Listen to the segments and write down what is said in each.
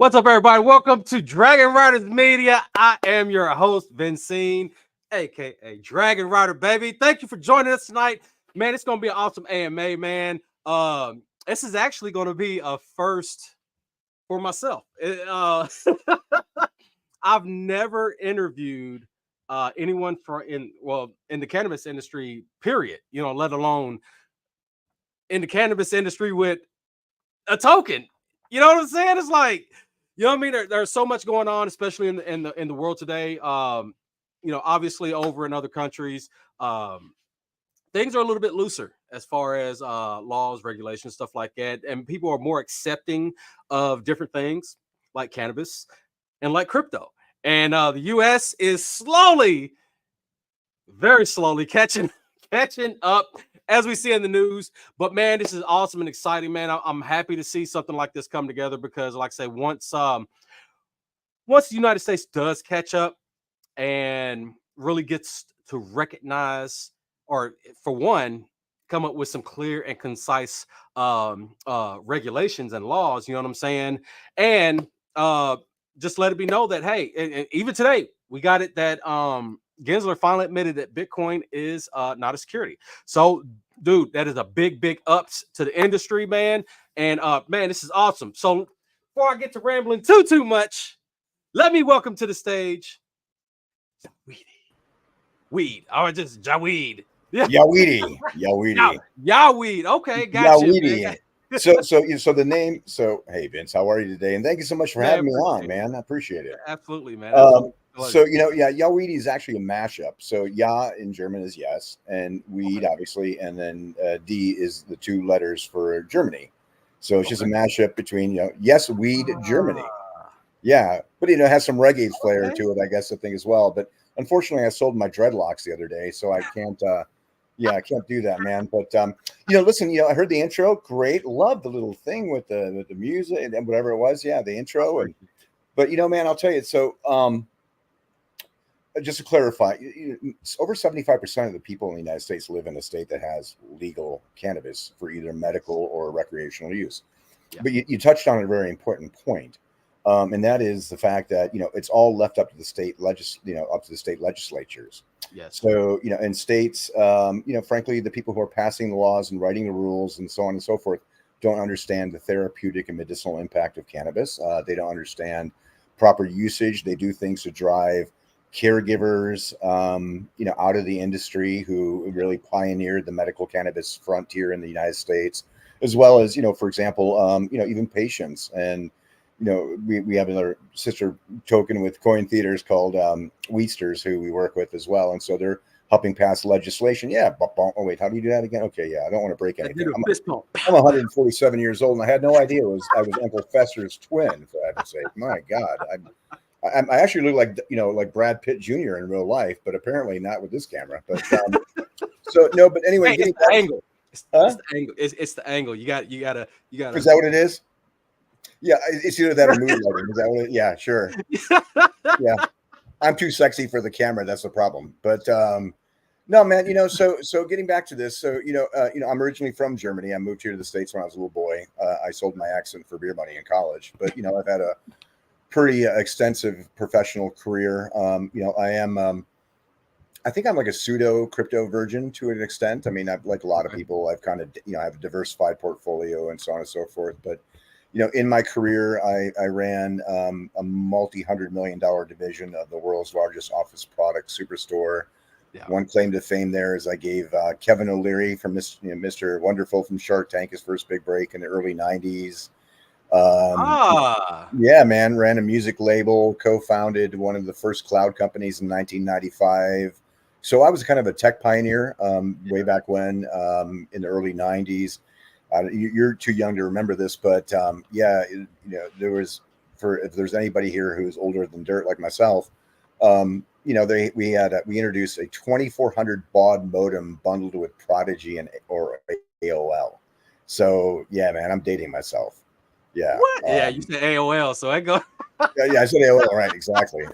What's up, everybody? Welcome to Dragonryders Media. I am your host, Vincent, aka Dragonryder, baby. Thank you for joining us tonight, man. It's gonna be an awesome AMA, man. This is actually gonna be a first for myself. I've never interviewed anyone in the cannabis industry, period. Let alone in the cannabis industry with a token. You know what I'm saying? It's like, what I mean? There's so much going on, especially in the world today. Obviously over in other countries, things are a little bit looser as far as laws, regulations, stuff like that, and people are more accepting of different things like cannabis and like crypto. And the U.S. is slowly, very slowly catching up as we see in the news. But man, this is awesome and exciting, man. I'm happy to see something like this come together because, like I say, once the United States does catch up and really gets to recognize, or for one, come up with some clear and concise regulations and laws, you know what I'm saying? And just let it be known that, hey, and even today we got it that Gensler finally admitted that Bitcoin is not a security. So, dude, that is a big ups to the industry, man. And man, this is awesome. So before I get to rambling too much, let me welcome to the stage WeeDE. Oh, just Jaweed. Yeah. WeeDE. Yaweed. Okay, gotcha. WeeDE. So the name. So hey, Vince, how are you today? And thank you so much for having me on, man. I appreciate it. Absolutely, man. WeeDE is actually a mashup. So Ya in German is yes, and weed obviously, and then D is the two letters for Germany. So it's just a mashup between yes, weed, Germany. Yeah, but it has some reggae flair to it, I guess, I think as well. But unfortunately, I sold my dreadlocks the other day, so I can't. I can't do that, man. But listen, I heard the intro, great, love the little thing with the music and whatever it was. Yeah, the intro, but man, I'll tell you. So, just to clarify, over 75% of the people in the United States live in a state that has legal cannabis for either medical or recreational use. Yeah. But you touched on a very important point. And that is the fact that it's all left up to the state legislatures. Yes. So in states, frankly, the people who are passing the laws and writing the rules and so on and so forth don't understand the therapeutic and medicinal impact of cannabis. They don't understand proper usage. They do things to drive caregivers, out of the industry who really pioneered the medical cannabis frontier in the United States, as well as for example, even patients and. We have another sister token with Coin Theaters called Weedsters, who we work with as well. And so they're helping pass legislation. Yeah. Oh, wait, how do you do that again? Okay. Yeah. I don't want to break anything. I'm 147 years old and I had no idea I was Uncle Fester's twin, for heaven's sake. My God. I actually look like Brad Pitt Jr. in real life, but apparently not with this camera. But but anyway, it's the angle. It's the angle. It's the angle. You got. Is that what it is? Yeah, it's either that or mood lighting. Is that what yeah, sure. Yeah, I'm too sexy for the camera. That's the problem. But no, man. So getting back to this. So I'm originally from Germany. I moved here to the States when I was a little boy. I sold my accent for beer money in college. But I've had a pretty extensive professional career. I think I'm like a pseudo crypto virgin to an extent. I mean, I've like a lot of people. I've kind of I have a diversified portfolio and so on and so forth. But in my career, I ran a multi-$100-million division of the world's largest office product superstore. Yeah. One claim to fame there is I gave Kevin O'Leary from Mr. Wonderful from Shark Tank his first big break in the early 90s. Yeah, man, ran a music label, co-founded one of the first cloud companies in 1995. So I was kind of a tech pioneer way back when in the early 90s. You're too young to remember this, but there was, if there's anybody here who's older than dirt like myself, we introduced a 2400 baud modem bundled with Prodigy or AOL. So yeah, man, I'm dating myself. Yeah. What? Yeah, you said AOL, so I go. yeah, I said AOL, right? Exactly.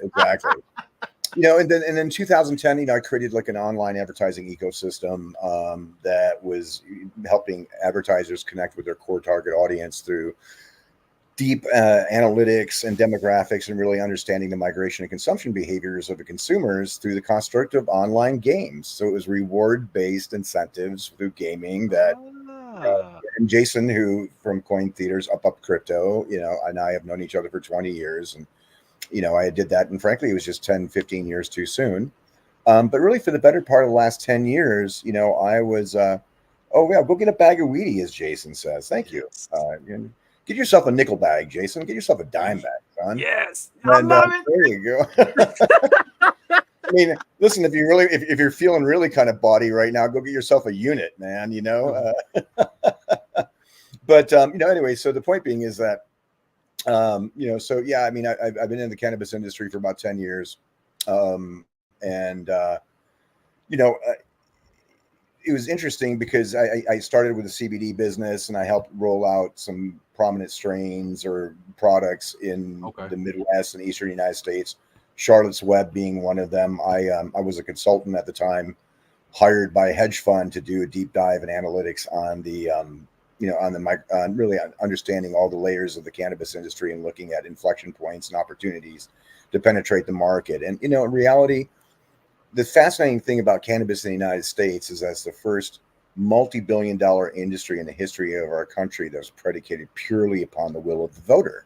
And then in 2010, I created like an online advertising ecosystem that was helping advertisers connect with their core target audience through deep analytics and demographics and really understanding the migration and consumption behaviors of the consumers through the construct of online games. So it was reward-based incentives through gaming that, Ah. and Jason, who from Coin Theaters, Up Crypto, and I have known each other for 20 years. And, I did that. And frankly, it was just 10, 15 years too soon. But really for the better part of the last 10 years, I was, oh yeah, go get a bag of WeeDE, as Jason says. Thank you. Yes. Get yourself a nickel bag, Jason. Get yourself a dime bag, son. Yes, I And love it. there you go. I mean, listen, if you're feeling really kind of bawdy right now, go get yourself a unit, man. But anyway, so the point being is that, so yeah, I mean, I've been in the cannabis industry for about 10 years, and it was interesting because I started with a CBD business and I helped roll out some prominent strains or products in the Midwest and Eastern United States. Charlotte's Web being one of them. I was a consultant at the time, hired by a hedge fund to do a deep dive in analytics on the on really understanding all the layers of the cannabis industry and looking at inflection points and opportunities to penetrate the market. And in reality, the fascinating thing about cannabis in the United States is that's the first multi-billion-dollar industry in the history of our country that was predicated purely upon the will of the voter.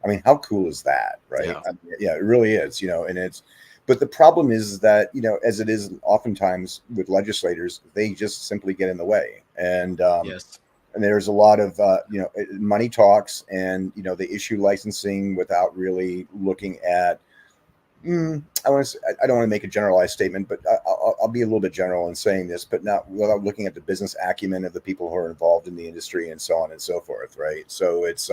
I mean, how cool is that, right? Yeah, I mean, yeah, it really is, but the problem is that, as it is oftentimes with legislators, they just simply get in the way. And, yes. and there's a lot of, money talks and, they issue licensing without really looking at, I don't want to make a generalized statement, but I'll be a little bit general in saying this, but not without looking at the business acumen of the people who are involved in the industry and so on and so forth, right? So it's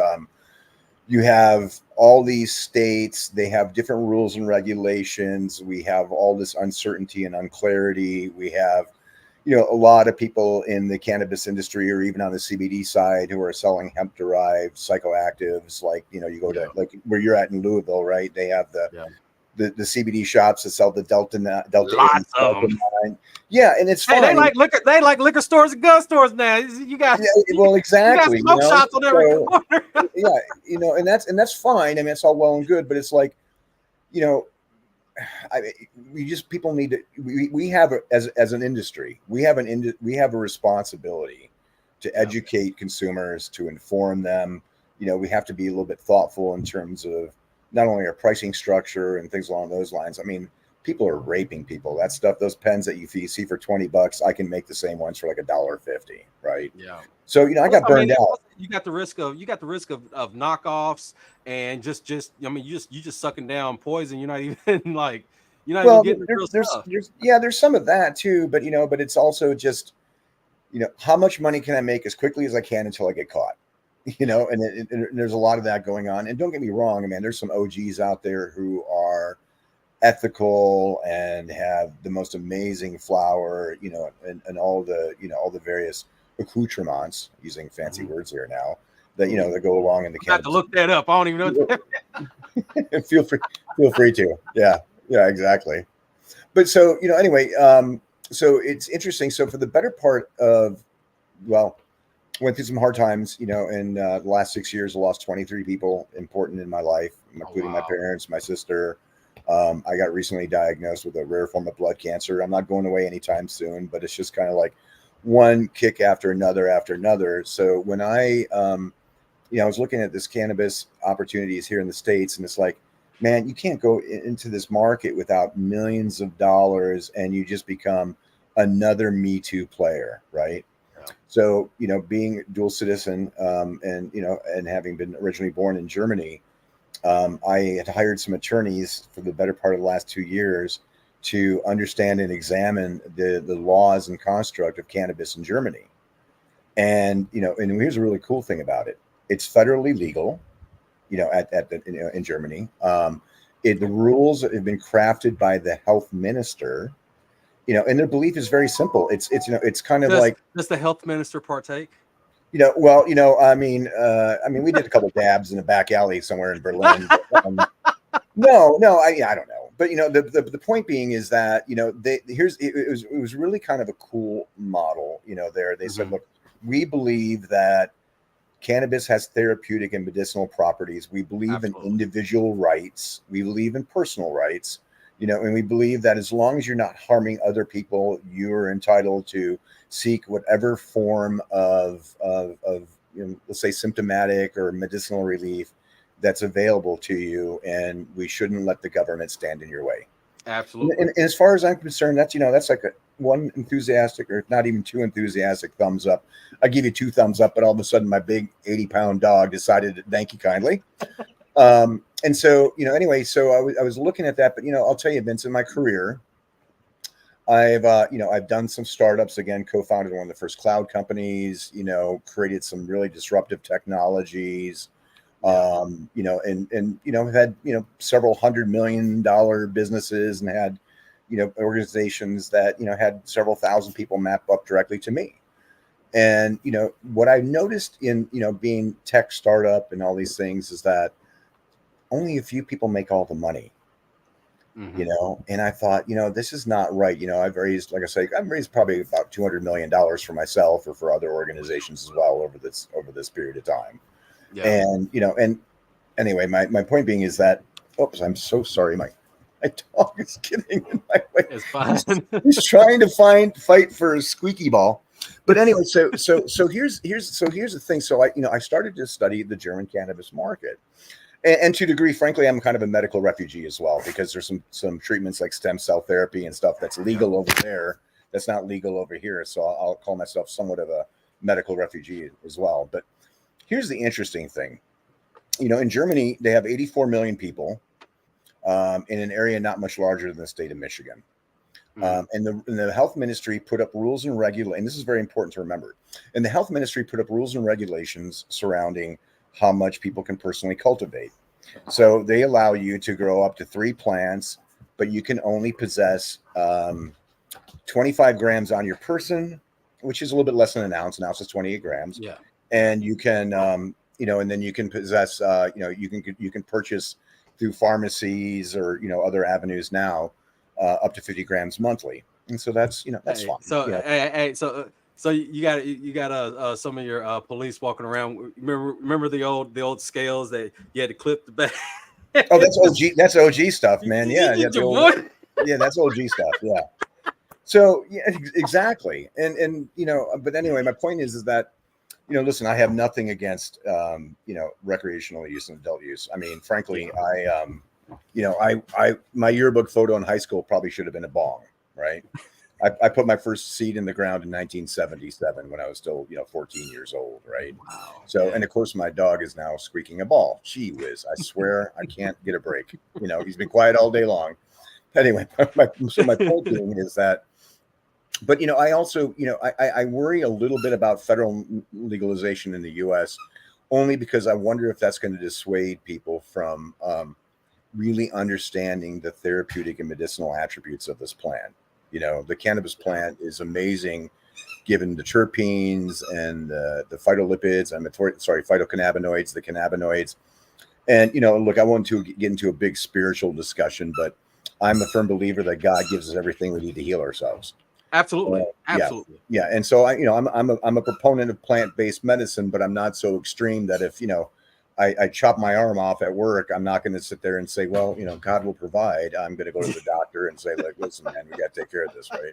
you have all these states, they have different rules and regulations. We have all this uncertainty and unclarity. We have, a lot of people in the cannabis industry or even on the CBD side who are selling hemp-derived psychoactives, like, you go to like where you're at in Louisville, right? They have the CBD shops that sell the Delta Lots 8, of Delta them. 9. Yeah, and it's fine. Hey, they like liquor stores and gun stores now. You got well, exactly. you got smoke shops on every corner. Yeah, and that's fine. I mean, it's all well and good, but it's like, people need to. We have as an industry, we have a responsibility to educate consumers, to inform them. We have to be a little bit thoughtful in terms of not only our pricing structure and things along those lines. I mean, people are raping people. That stuff, those pens that you see for $20, I can make the same ones for like $1.50, right? Yeah. So I got burned out. You got the risk of knockoffs and just you just sucking down poison. You're not even like even getting the real stuff. There's some of that too, but but it's also just how much money can I make as quickly as I can until I get caught. And there's a lot of that going on. And don't get me wrong, I mean, there's some OGs out there who are ethical and have the most amazing flower, and all the various accoutrements, using fancy words here now, that that go along in the cannabis. I have to look that up. I don't even know. feel free to. Yeah, exactly. But so anyway, so it's interesting. So for the better part of, went through some hard times, in the last 6 years. I lost 23 people important in my life, including my parents, my sister. I got recently diagnosed with a rare form of blood cancer. I'm not going away anytime soon, but it's just kind of like one kick after another. So when I was looking at this cannabis opportunities here in the States, and it's like, man, you can't go into this market without millions of dollars and you just become another Me Too player, right? So, being dual citizen, and having been originally born in Germany, I had hired some attorneys for the better part of the last 2 years to understand and examine the laws and construct of cannabis in Germany. And, and here's a really cool thing about it. It's federally legal, in Germany. The rules have been crafted by the health minister. And their belief is very simple. It's kind of like, does the health minister partake? I mean, we did a couple dabs in a back alley somewhere in Berlin. But, no, I don't know. But the point being is that it was really kind of a cool model. There they said, look, we believe that Cannabis has therapeutic and medicinal properties. We believe in individual rights. We believe in personal rights, and we believe that as long as you're not harming other people, you're entitled to seek whatever form of let's say symptomatic or medicinal relief that's available to you, and we shouldn't let the government stand in your way. Absolutely. And as far as I'm concerned, that's like one enthusiastic, or not even two enthusiastic thumbs up. I give you 2 thumbs up, but all of a sudden my big 80-pound dog decided to thank you kindly. And so, anyway, so I was looking at that, but I'll tell you, Vince, in my career, I've done some startups, again, co-founded one of the first cloud companies, created some really disruptive technologies, and had, several $100 million businesses, and had, organizations that, had several thousand people map up directly to me. And, what I noticed in, being tech startup and all these things is that only a few people make all the money. And I thought, this is not right. I've raised, like I say, I've raised probably about $200 million for myself or for other organizations as well over this period of time. Yeah. And, and anyway, my point being is that, oops, I'm so sorry. My dog is getting in my way. It's fine. He's trying to fight for a squeaky ball. But anyway, so here's the thing. So I started to study the German cannabis market. And to a degree, frankly, I'm kind of a medical refugee as well, because there's some treatments like stem cell therapy and stuff that's legal over there that's not legal over here. So I'll call myself somewhat of a medical refugee as well. But here's the interesting thing. In Germany, they have 84 million people in an area not much larger than the state of Michigan. And the health ministry put up rules and regulations, and this is very important to remember. And the health ministry put up rules and regulations surrounding how much people can personally cultivate. So they allow you to grow up to 3 plants, but you can only possess 25 grams on your person, which is a little bit less than an ounce. An ounce is 28 grams. Yeah. And you can, and then you can possess, you can purchase through pharmacies or, other avenues now up to 50 grams monthly. And so that's, that's fine. So, so you got some of your police walking around. Remember the old scales that you had to clip the back. Oh, that's OG. That's OG stuff, man. Yeah, that's OG stuff. Yeah. So yeah, exactly. And but anyway, my point is that listen, I have nothing against recreational use and adult use. I mean, frankly, I my yearbook photo in high school probably should have been a bong, right? I put my first seed in the ground in 1977 when I was still, 14 years old, right? Wow. So, and of course, my dog is now squeaking a ball. Gee whiz, I swear I can't get a break. He's been quiet all day long. Anyway, my point being is that, but, I also, I worry a little bit about federal legalization in the U.S. only because I wonder if that's going to dissuade people from really understanding the therapeutic and medicinal attributes of this plant. The cannabis plant is amazing, given the terpenes and the phytolipids and phytocannabinoids, the cannabinoids. And, look, I want to get into a big spiritual discussion, but I'm a firm believer that God gives us everything we need to heal ourselves. Absolutely. Absolutely. Yeah. And so I'm a proponent of plant-based medicine, but I'm not so extreme that if, I chop my arm off at work, I'm not going to sit there and say, well, God will provide. I'm going to go to the doctor and say, like, listen, man, we got to take care of this, right?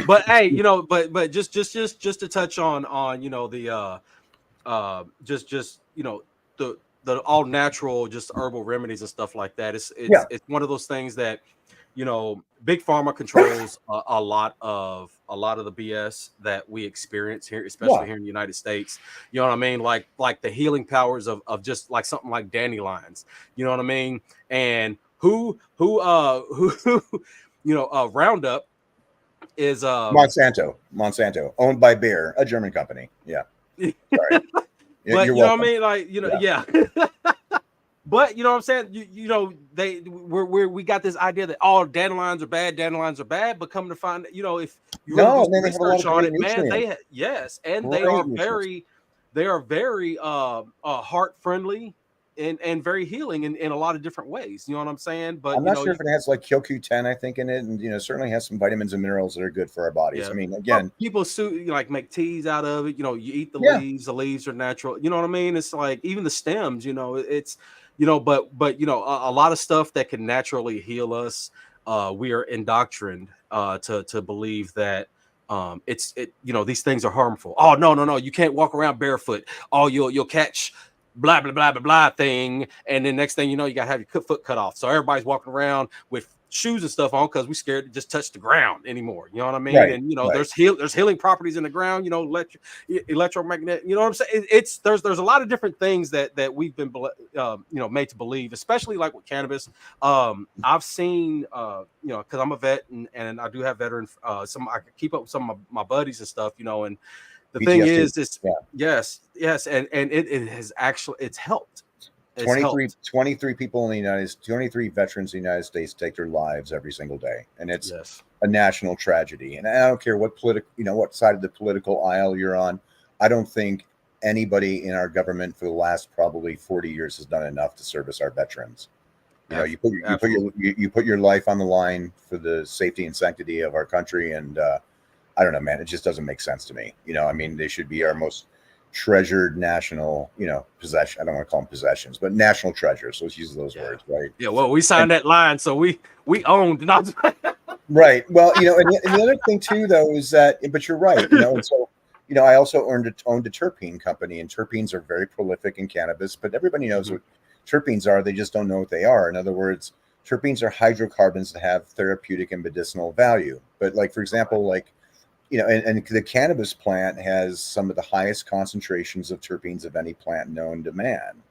But hey, but just to touch on the the all natural, just herbal remedies and stuff like that. It's one of those things that big pharma controls a lot of the BS that we experience here, especially here in the United States. You know what I mean? Like the healing powers of just like something like dandelions. You know what I mean? And who Roundup is Monsanto, owned by Bayer, a German company. Yeah. Sorry. But you know what I mean? Like, yeah. But you know what I'm saying? We got this idea that all dandelions are bad, but come to find that, if you really do some research on it, man, they are very heart friendly and very healing in a lot of different ways. You know what I'm saying? But I'm not sure if it has like CoQ10, I think, in it, and certainly has some vitamins and minerals that are good for our bodies. yeah. I mean, Well, again, people like make teas out of it. You eat the yeah, leaves. The leaves are natural. You know what I mean? It's like even the stems. It's but a lot of stuff that can naturally heal us. We are indoctrined to believe that these things are harmful. Oh, no, you can't walk around barefoot. Oh, you'll catch blah blah blah blah blah thing, and then next thing you know, you gotta have your foot cut off. So everybody's walking around with shoes and stuff on because we're scared to just touch the ground anymore. You know what I mean? right, And right. there's healing properties in the ground. Electromagnetic. You know what I'm saying? There's a lot of different things that we've been made to believe, especially like with cannabis. I've seen because I'm a vet and I do have veteran. Some I can keep up with some of my buddies and stuff. And the thing PTSD. is, it's Yeah. yes, and it has actually it's helped. It's 23, helped. 23 people in the United States, 23 veterans in the United States take their lives every single day. And it's Yes. a national tragedy. And I don't care what what side of the political aisle you're on. I don't think anybody in our government for the last probably 40 years has done enough to service our veterans. You put your life on the line for the safety and sanctity of our country. And I don't know, man, it just doesn't make sense to me. I mean, they should be our most treasured national, possession. I don't want to call them possessions, but national treasures. Let's use those words, right? Yeah, well, we signed that line, so we owned. Right. Well, and the other thing too, though, is that, but you're right, and so, I also owned a terpene company, and terpenes are very prolific in cannabis, but everybody knows what terpenes are. They just don't know what they are. In other words, terpenes are hydrocarbons that have therapeutic and medicinal value. But like, for example, like, and the cannabis plant has some of the highest concentrations of terpenes of any plant known to man.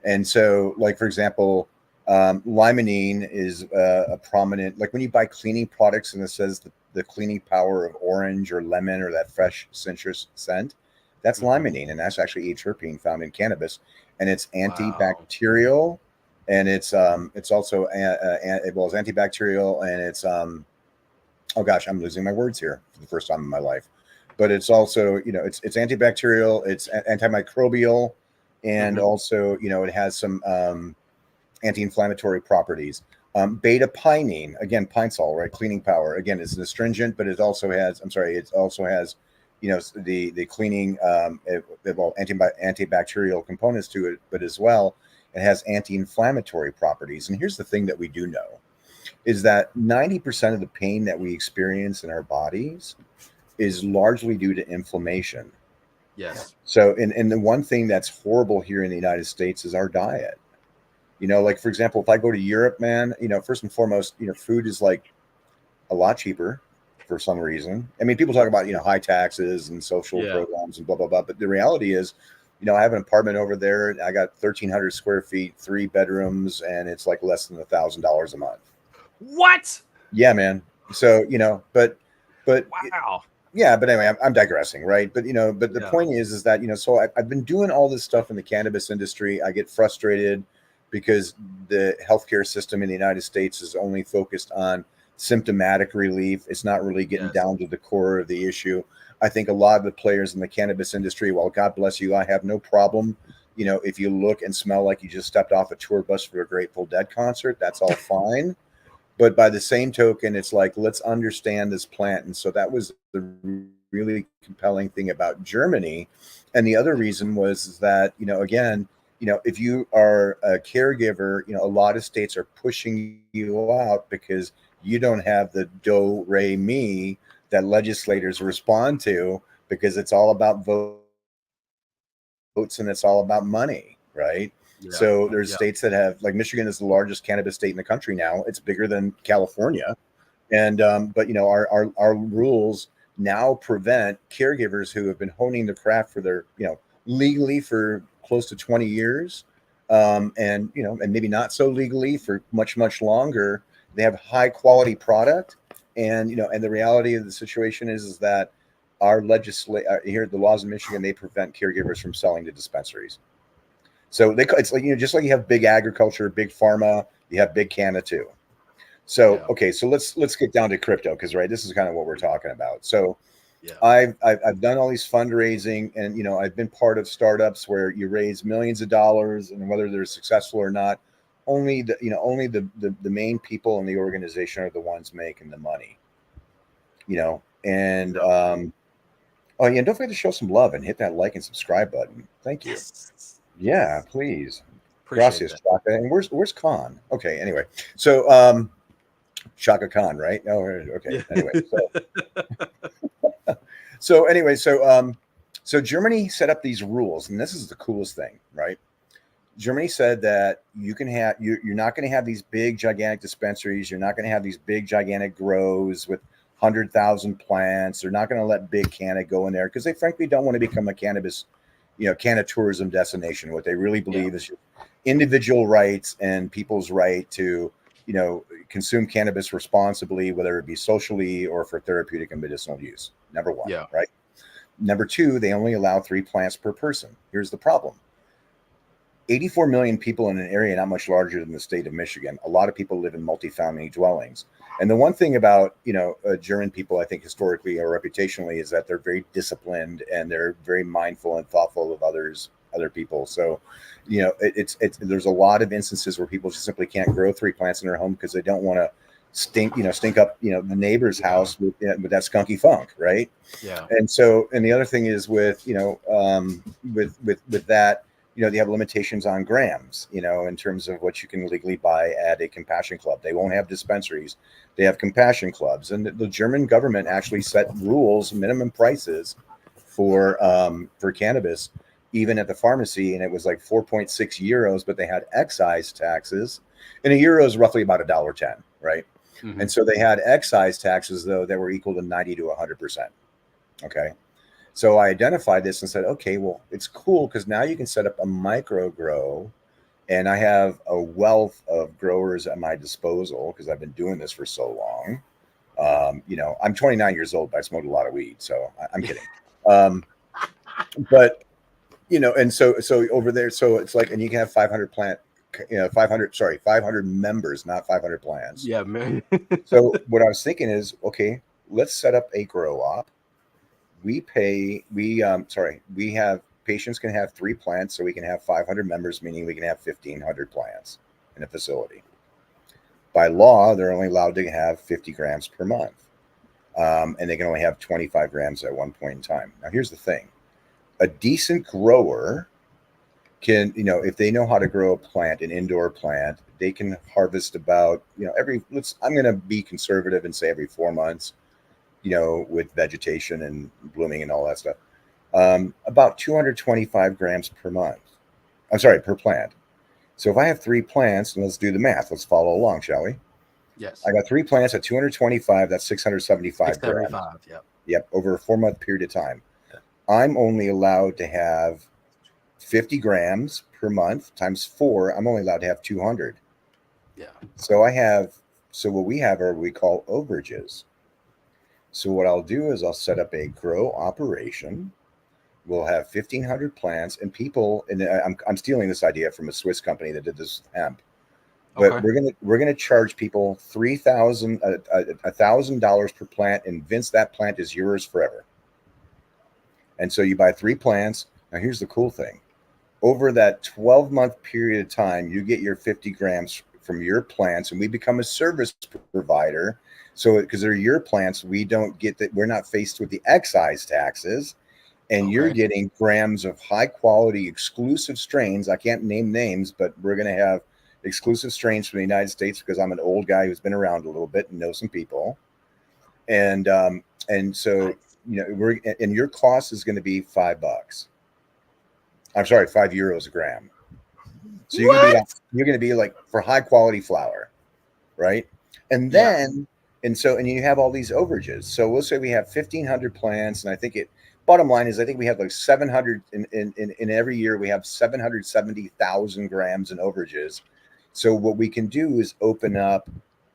And so, like, for example, limonene is a prominent, like when you buy cleaning products and it says the cleaning power of orange or lemon or that fresh citrus scent, that's limonene. And that's actually a terpene found in cannabis. And it's antibacterial. And it's also, it's antibacterial, and it's, oh gosh, I'm losing my words here for the first time in my life. But it's also, it's antibacterial, it's antimicrobial, and also, it has some anti-inflammatory properties. Beta pinene, again, pine sol, right? Cleaning power. Again, it's an astringent, but it also has, the cleaning, antibacterial components to it, but as well, it has anti-inflammatory properties. And here's the thing that we do know, is that 90% of the pain that we experience in our bodies is largely due to inflammation. Yes. So, and the one thing that's horrible here in the United States is our diet. Like, for example, if I go to Europe, man, first and foremost, food is like a lot cheaper for some reason. I mean, people talk about, high taxes and social programs and blah, blah, blah. But the reality is, I have an apartment over there. I got 1,300 square feet, 3 bedrooms, and it's like less than $1,000 a month. What? Yeah, man. So, but wow. Yeah, but anyway, I'm digressing, right? But but the point is that so I've been doing all this stuff in the cannabis industry. I get frustrated because the healthcare system in the United States is only focused on symptomatic relief. It's not really getting down to the core of the issue. I think a lot of the players in the cannabis industry, well, God bless you, I have no problem. If you look and smell like you just stepped off a tour bus for a Grateful Dead concert, that's all fine. But by the same token, it's like, let's understand this plant. And so that was the really compelling thing about Germany. And the other reason was that, again, if you are a caregiver, a lot of states are pushing you out because you don't have the do, re, mi that legislators respond to, because it's all about votes and it's all about money, right? So there's states that have, like, Michigan is the largest cannabis state in the country now. It's bigger than California. And but our rules now prevent caregivers who have been honing the craft for their, legally for close to 20 years, and and maybe not so legally for much, much longer. They have high quality product, and and the reality of the situation is that our here, the laws in Michigan, they prevent caregivers from selling to dispensaries. So it's like, just like you have big agriculture, big pharma, you have big canna too. So, okay, so let's get down to crypto, because, right, this is kind of what we're talking about. So, Yeah. I've done all these fundraising, and I've been part of startups where you raise millions of dollars, and whether they're successful or not, only the main people in the organization are the ones making the money. And oh yeah, and don't forget to show some love and hit that like and subscribe button. Thank you. Yes. Yeah, please. Appreciate Gracias, that. Shaka. And where's Khan? Okay, anyway. So Shaka Khan, right? Oh, okay. Yeah. Anyway, so Germany set up these rules, and this is the coolest thing, right? Germany said that you're not going to have these big gigantic dispensaries. You're not going to have these big gigantic grows with 100,000 plants. They're not going to let big canna go in there because they frankly don't want to become a cannabis, canna tourism destination. What they really Yeah. believe is individual rights and people's right to consume cannabis responsibly, whether it be socially or for therapeutic and medicinal use. Number one, Yeah. right? Number two, they only allow 3 plants per person. Here's the problem: 84 million people in an area not much larger than the state of Michigan. A lot of people live in multifamily dwellings. And the one thing about, German people, I think historically or reputationally, is that they're very disciplined and they're very mindful and thoughtful of other people. So, it's there's a lot of instances where people just simply can't grow 3 plants in their home because they don't want to stink up, the neighbor's house with that skunky funk. Right. Yeah. And the other thing is with, with that, they have limitations on grams, in terms of what you can legally buy at a compassion club. They won't have dispensaries. They have compassion clubs. And the German government actually set rules, minimum prices for cannabis, even at the pharmacy. And it was like 4.6 euros, but they had excise taxes. And a euro is roughly about $1.10, right? Mm-hmm. And so they had excise taxes, though, that were equal to 90 to 100%. Okay. So I identified this and said, okay, well, it's cool because now you can set up a micro grow, and I have a wealth of growers at my disposal because I've been doing this for so long. I'm 29 years old, but I smoked a lot of weed, so I'm kidding. But and so over there, so it's like, and you can have 500 members, not 500 plants. Yeah, man. So what I was thinking is, okay, let's set up a grow op. We have patients can have 3 plants, so we can have 500 members, meaning we can have 1,500 plants in a facility. By law, they're only allowed to have 50 grams per month, and they can only have 25 grams at one point in time. Now, here's the thing: a decent grower can, if they know how to grow a plant, an indoor plant, they can harvest about, I'm going to be conservative and say every 4 months. With vegetation and blooming and all that stuff, about 225 grams per month. I'm sorry, per plant. So if I have 3 plants, and let's do the math, let's follow along, shall we? Yes. I got 3 plants at 225, that's 675 grams. 675. Yep. Yep, over a 4-month period of time. Yeah. I'm only allowed to have 50 grams per month times 4. I'm only allowed to have 200. Yeah. So what we have are what we call overages. So what I'll do is I'll set up a grow operation. We'll have 1,500 plants, and people. And I'm stealing this idea from a Swiss company that did this with hemp. But Okay. we're gonna charge people $1,000 per plant, and Vince, that plant is yours forever. And so you buy 3 plants. Now here's the cool thing: over that 12-month period of time, you get your 50 grams from your plants, and we become a service provider. So because they're your plants, we don't get that. We're not faced with the excise taxes, and you're Okay. getting grams of high quality exclusive strains. I can't name names, but we're going to have exclusive strains from the United States because I'm an old guy who's been around a little bit and knows some people. And so, and your cost is going to be $5. I'm sorry, €5 a gram. So What? you're gonna be like for high quality flour, right? And Yeah. then and you have all these overages. So we'll say we have 1,500 plants, and I think bottom line is I think we have like 700 in every year we have 770,000 grams in overages. So what we can do is open up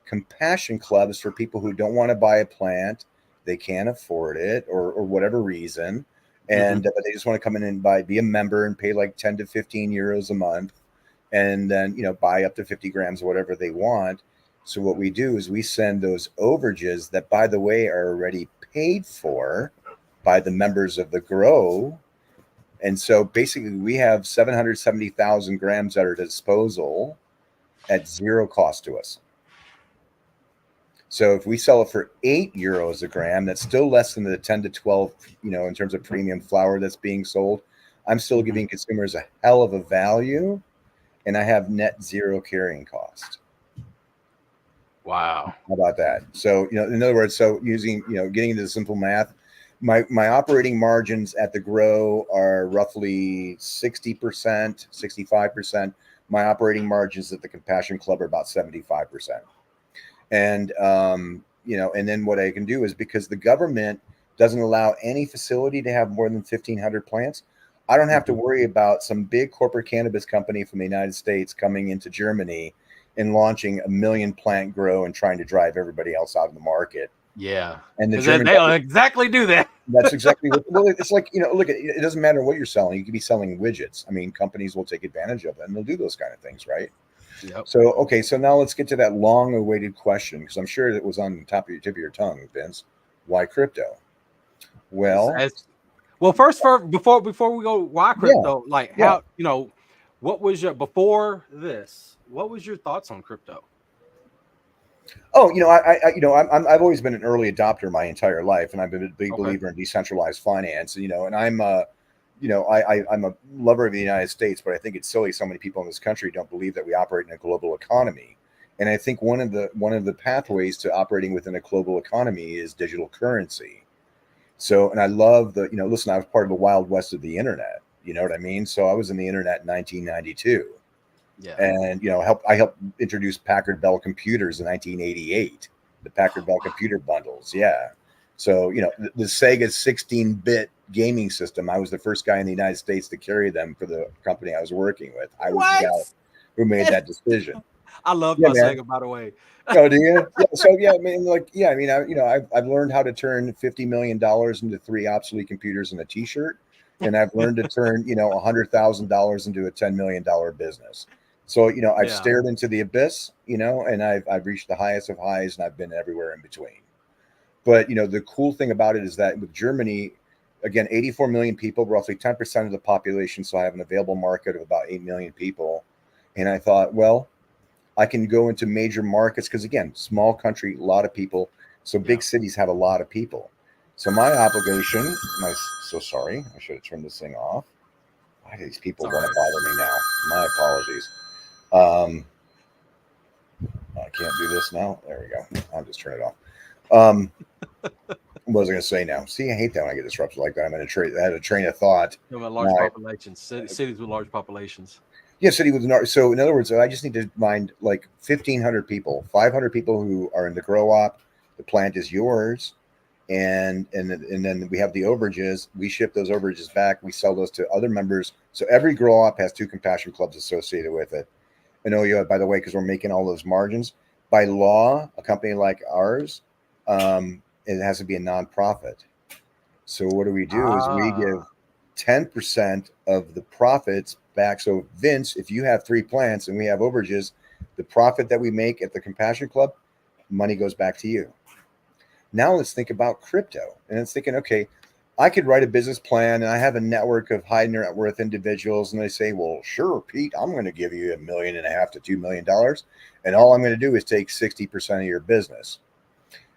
compassion clubs for people who don't want to buy a plant, they can't afford it, or whatever reason, and Mm-hmm. they just want to come in and be a member and pay like 10 to 15 euros a month, and then buy up to 50 grams of whatever they want. So what we do is we send those overages that, by the way, are already paid for. by the members of the grow. And so basically we have 770,000 grams at our disposal at zero cost to us. So if we sell it for €8 a gram, that's still less than the 10 to 12, in terms of premium flower that's being sold. I'm still giving consumers a hell of a value, and I have net zero carrying cost. Wow. How about that? So, in other words, so using, getting into the simple math, my operating margins at the grow are roughly 60%, 65%. My operating margins at the Compassion Club are about 75%. And, and then what I can do is, because the government doesn't allow any facility to have more than 1,500 plants, I don't have to worry about some big corporate cannabis company from the United States coming into Germany and launching a 1 million plant grow and trying to drive everybody else out of the market. Yeah. And the German they'll exactly do that. That's exactly what, well, it's like, look, it doesn't matter what you're selling. You could be selling widgets. I mean, companies will take advantage of it and they'll do those kind of things, right? Yep. So, okay, so now let's get to that long-awaited question, because I'm sure it was on the tip of your tongue, Vince. Why crypto? Well, first, before we go, why crypto? How, what was your before this? What was your thoughts on crypto? Oh, I've always been an early adopter my entire life, and I've been a big believer in decentralized finance. And I'm I'm a lover of the United States, but I think it's silly so many people in this country don't believe that we operate in a global economy. And I think one of the pathways to operating within a global economy is digital currency. So, and I love listen, I was part of the wild west of the internet. You know what I mean? So I was in the internet in 1992. Yeah. And I helped introduce Packard Bell computers in 1988, the Packard Bell computer bundles. Yeah. So, the Sega 16-bit gaming system, I was the first guy in the United States to carry them for the company I was working with. I was the guy who made that decision. I love my Sega, by the way. Oh, do you? Yeah. So yeah, I've learned how to turn $50 million into 3 obsolete computers and a T-shirt, and I've learned to turn $100,000 into a $10 million business. So I've stared into the abyss, and I've reached the highest of highs, and I've been everywhere in between. But the cool thing about it is that with Germany, again, 84 million people, roughly 10% of the population, so I have an available market of about 8 million people. And I thought, well, I can go into major markets because, again, small country, a lot of people. So big cities have a lot of people. So my obligation, so sorry, I should have turned this thing off. Why do these people want to bother me now? My apologies. I can't do this now. There we go. I'll just turn it off. What was I going to say now? See, I hate that when I get disrupted like that. I had a train of thought. Large populations, cities with large populations. Yeah, city with an. So in other words, I just need to mind like 1,500 people, 500 people who are in the grow op. The plant is yours, and then we have the overages. We ship those overages back. We sell those to other members. So every grow op has 2 compassion clubs associated with it. And by the way, because we're making all those margins by law, a company like ours, it has to be a nonprofit. So what do? Is we give 10% of the profits back. So Vince, if you have 3 plants and we have overages, the profit that we make at the Compassion Club, money goes back to you. Now let's think about crypto. And it's thinking, okay, I could write a business plan and I have a network of high net worth individuals. And they say, well, sure, Pete, I'm going to give you $1.5 million to $2 million. And all I'm going to do is take 60% of your business.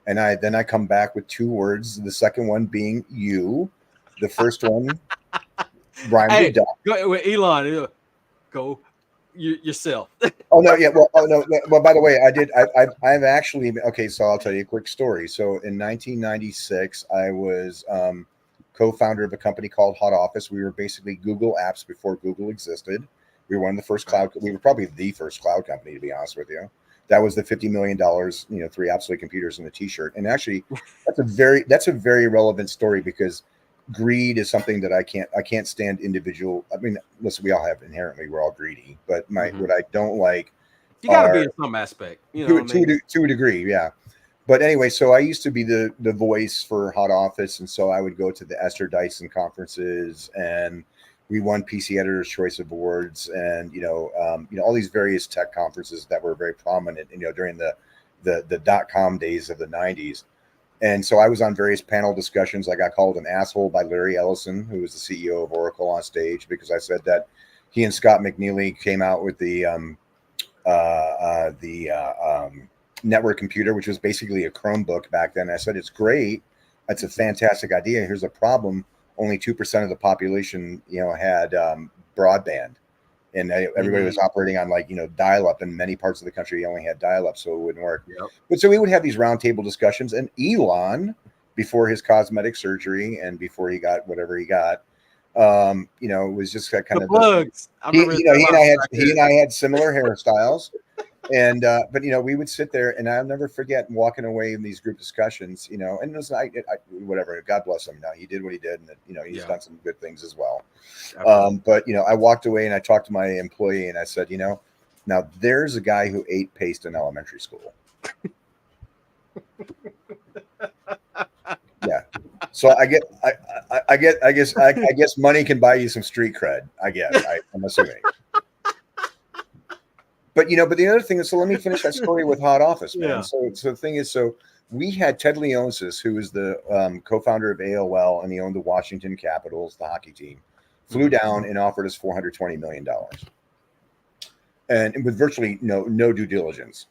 And then I come back with 2 words. The second one being you. The first one, Hey, go, Elon, go yourself. Oh no, yeah. Well, by the way, I've actually okay. So I'll tell you a quick story. So in 1996, I was co-founder of a company called Hot Office. We were basically Google Apps before Google existed. We were one of the first cloud. We were probably the first cloud company, to be honest with you. That was the $50 million, 3 obsolete computers and a T-shirt. And actually, that's a very relevant story because greed is something that I can't stand individual. I mean, listen, we all have inherently, we're all greedy, but what I don't like, you got to be in some aspect, to a degree, yeah. But anyway, so I used to be the voice for Hot Office, and so I would go to the Esther Dyson conferences, and we won PC Editor's Choice Awards, and all these various tech conferences that were very prominent, during the .com days of the 90s. And so I was on various panel discussions. I got called an asshole by Larry Ellison, who was the CEO of Oracle, on stage because I said that he and Scott McNeely came out with the network computer, which was basically a Chromebook back then. I said, it's great. That's a fantastic idea. Here's a problem. Only 2% of the population, had broadband. And everybody was operating on dial-up. In many parts of the country, you only had dial-up, so it wouldn't work. Yep. But so we would have these roundtable discussions. And Elon, before his cosmetic surgery and before he got whatever he got, it was just that kind the of plugs. he and I had similar hairstyles. And but we would sit there, and I'll never forget walking away in these group discussions, and it was whatever. God bless him. Now he did what he did, and he's done some good things as well. But I walked away and I talked to my employee and I said, now there's a guy who ate paste in elementary school. Yeah. So I guess money can buy you some street cred. I'm assuming. But but the other thing is, so let me finish that story with Hot Office, man. Yeah. So the thing is, so we had Ted Leonsis, who was the co-founder of AOL, and he owned the Washington Capitals, the hockey team, flew down and offered us $420 million, and with virtually no due diligence.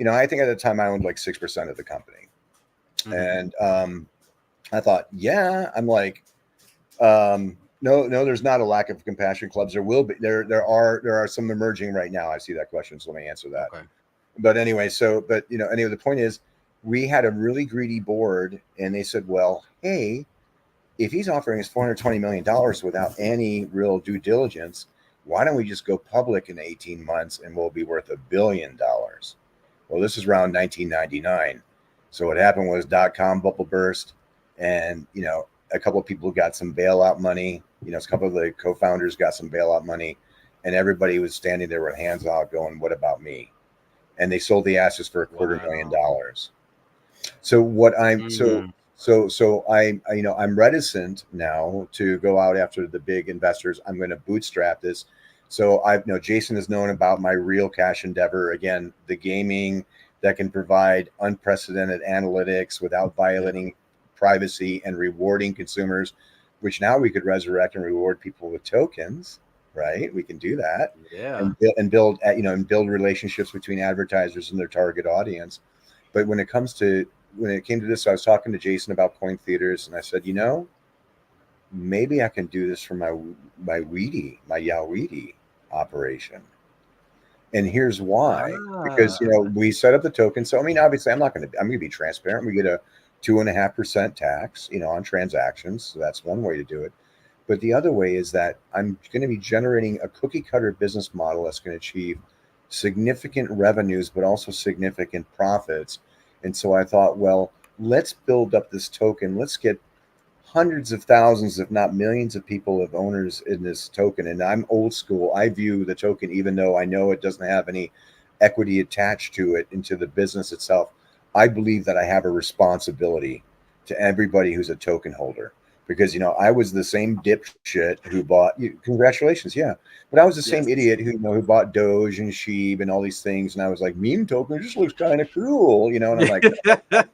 I think at the time I owned like 6% of the company, and I thought, I'm like, no, there's not a lack of compassion clubs. There will be. There are some emerging right now. I see that question, so let me answer that. Okay. But anyway, anyway, the point is, we had a really greedy board, and they said, well, hey, if he's offering us $420 million without any real due diligence, why don't we just go public in 18 months and we'll be worth $1 billion? Well, this is around 1999. So what happened was .com bubble burst, and a couple of people got some bailout money. A couple of the co-founders got some bailout money, and everybody was standing there with hands out going, what about me? And they sold the assets for $250,000. So what I'm so I'm reticent now to go out after the big investors. I'm going to bootstrap this. So Jason has known about my real cash endeavor. Again, the gaming that can provide unprecedented analytics without violating privacy and rewarding consumers, which now we could resurrect and reward people with tokens, right? We can do that, and build relationships between advertisers and their target audience. But when it came to this, I was talking to Jason about Coin Theaters, and I said, maybe I can do this for my WeeDE, my WeeDE operation. And here's why: because we set up the token. So obviously, I'm going to be transparent. We get a 2.5% tax, on transactions. So that's one way to do it. But the other way is that I'm going to be generating a cookie cutter business model that's going to achieve significant revenues, but also significant profits. And so I thought, well, let's build up this token. Let's get hundreds of thousands, if not millions of people of owners in this token. And I'm old school. I view the token, even though I know it doesn't have any equity attached to it into the business itself, I believe that I have a responsibility to everybody who's a token holder, because I was the same dipshit who bought. Congratulations, yeah, but I was the same idiot who bought Doge and Sheeb and all these things, and I was like, meme token just looks kind of cool, and I'm like, yep, and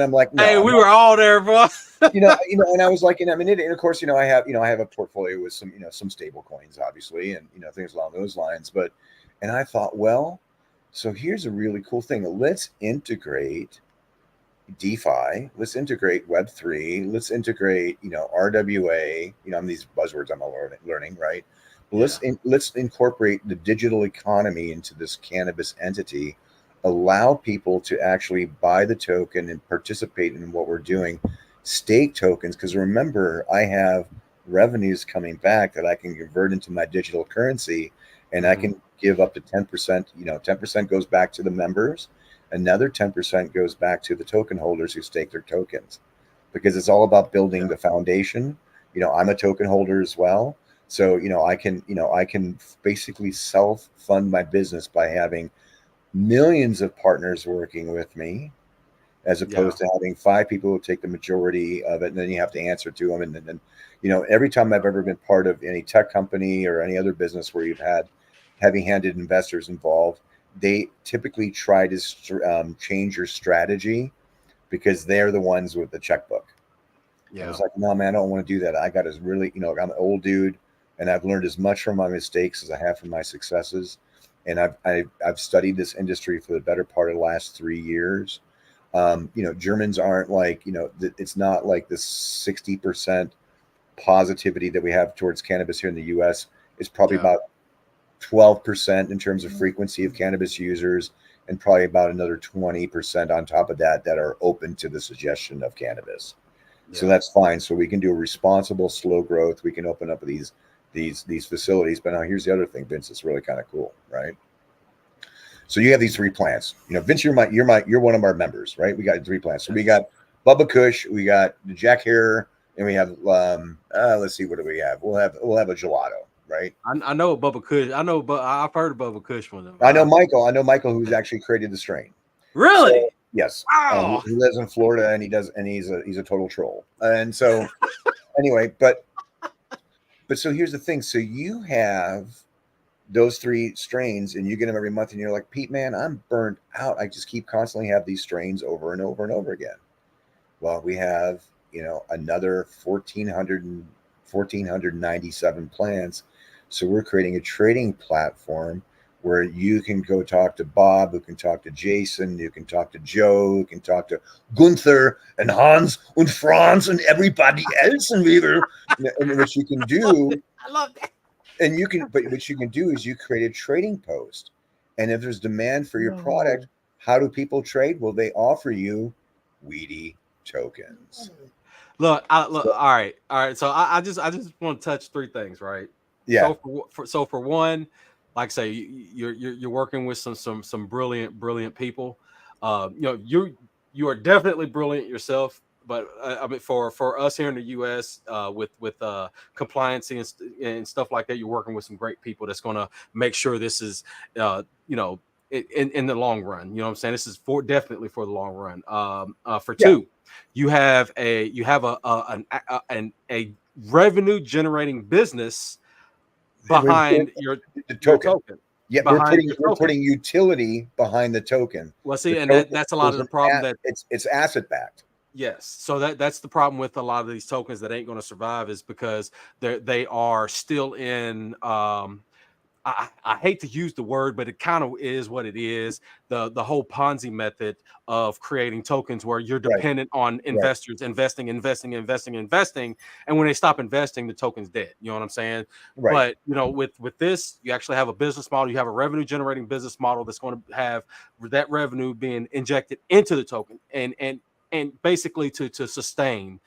I'm like, no, hey, we were all there, bro. and I was like, and I'm an idiot, and of course, I have a portfolio with some stable coins, obviously, and things along those lines, and I thought, well. So here's a really cool thing. Let's integrate DeFi. Let's integrate Web3. Let's integrate, RWA. These buzzwords I'm learning, right? But let's incorporate the digital economy into this cannabis entity. Allow people to actually buy the token and participate in what we're doing. Stake tokens, because remember, I have revenues coming back that I can convert into my digital currency, and I can give up to 10%, 10% goes back to the members. Another 10% goes back to the token holders who stake their tokens, because it's all about building the foundation. I'm a token holder as well. So, I can basically self-fund my business by having millions of partners working with me, as opposed to having 5 people who take the majority of it, and then you have to answer to them. And then, every time I've ever been part of any tech company or any other business where you've had heavy-handed investors involved, they typically try to change your strategy because they're the ones with the checkbook. Yeah. I was like, no, man, I don't want to do that. I got to really, I'm an old dude, and I've learned as much from my mistakes as I have from my successes. And I've studied this industry for the better part of the last 3 years. Germans aren't like, it's not like the 60% positivity that we have towards cannabis here in the U.S. It's probably about 12% in terms of frequency of cannabis users, and probably about another 20% on top of that are open to the suggestion of cannabis. So that's fine. So we can do a responsible, slow growth. We can open up these facilities. But now here's the other thing, Vince. It's really kind of cool, right? So you have these 3 plants. Vince, you're one of our members, right? We got 3 plants. So we got Bubba Kush, we got the Jack Hare, and we have let's see, what do we have? We'll have a gelato, right? I know Bubba Kush. I've heard of Bubba Kush from them. I know Michael, who's actually created the strain. Really? So, yes. Wow. He lives in Florida, and he's a total troll. And so anyway, but so here's the thing. So you have those 3 strains, and you get them every month, and you're like, Pete, man, I'm burnt out. I just keep constantly have these strains over and over and over again. Well, we have, another 1,497 plants. So we're creating a trading platform where you can go talk to Bob, who can talk to Jason, you can talk to Joe, you can talk to Gunther and Hans and Franz and everybody else. And what you can do, I love that. and what you can do is you create a trading post. And if there's demand for your product, how do people trade? Well, they offer you WeeDE tokens. Look, all right. So I just want to touch 3 things, right? Yeah. So for one, like I say, you're working with some brilliant people. You are definitely brilliant yourself. But I mean, for us here in the U.S., with compliance and stuff like that, you're working with some great people that's going to make sure this is, in the long run. You know what I'm saying? This is definitely for the long run. For 2, you have a revenue generating business behind your token. Yeah, we're putting utility behind the token. Well, see, and that's a lot of the problem that it's asset backed. Yes, so that's the problem with a lot of these tokens that ain't going to survive, is because they are still in. I hate to use the word, but it kind of is what it is. The whole Ponzi method of creating tokens where you're dependent on investors investing, and when they stop investing, the token's dead. You know what I'm saying? Right. But with this, you actually have a business model. You have a revenue generating business model that's going to have that revenue being injected into the token, and basically to sustain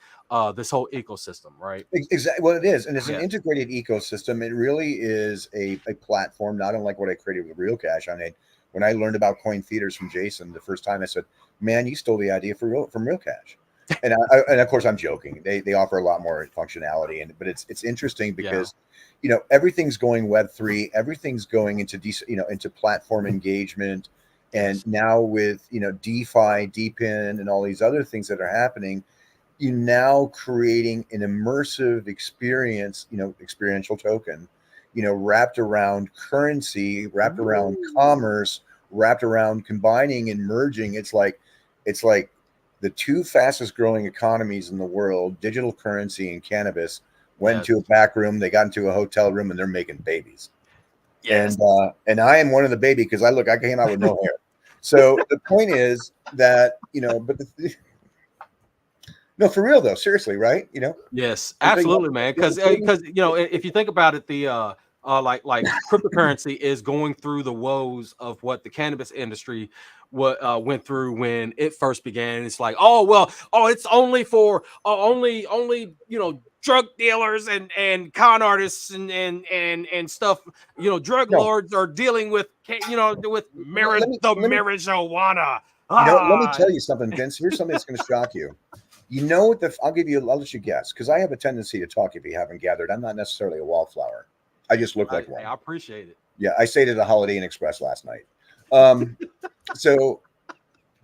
this whole ecosystem, right? Exactly. Well, it is, and it's an integrated ecosystem. It really is a platform, not unlike what I created with Real Cash. I mean, when I learned about coin theaters from Jason the first time, I said, "Man, you stole the idea from Real Cash." And and of course I'm joking. They offer a lot more functionality, but it's interesting because everything's going Web3, everything's going into into platform engagement. And now with DeFi, DePIN, and all these other things that are happening, you now creating an immersive experience, experiential token, wrapped around currency, wrapped around commerce, wrapped around combining and merging. It's like the 2 fastest growing economies in the world, digital currency and cannabis, went into a back room. They got into a hotel room, and they're making babies. Yes. And I am one of the baby, because I came out with no hair. So the point is that, but no, for real though, seriously, right? Yes, absolutely, man. Because if you think about it, the like cryptocurrency is going through the woes of what the cannabis industry went through when it first began. It's like, it's only for only drug dealers and con artists and stuff. Drug lords are dealing with marijuana. Let me tell you something, Vince. Here's something that's going to shock you. I'll let you guess, because I have a tendency to talk. If you haven't gathered, I'm not necessarily a wallflower. I just look like one. I appreciate it. Yeah, I stayed at the Holiday Inn Express last night. So,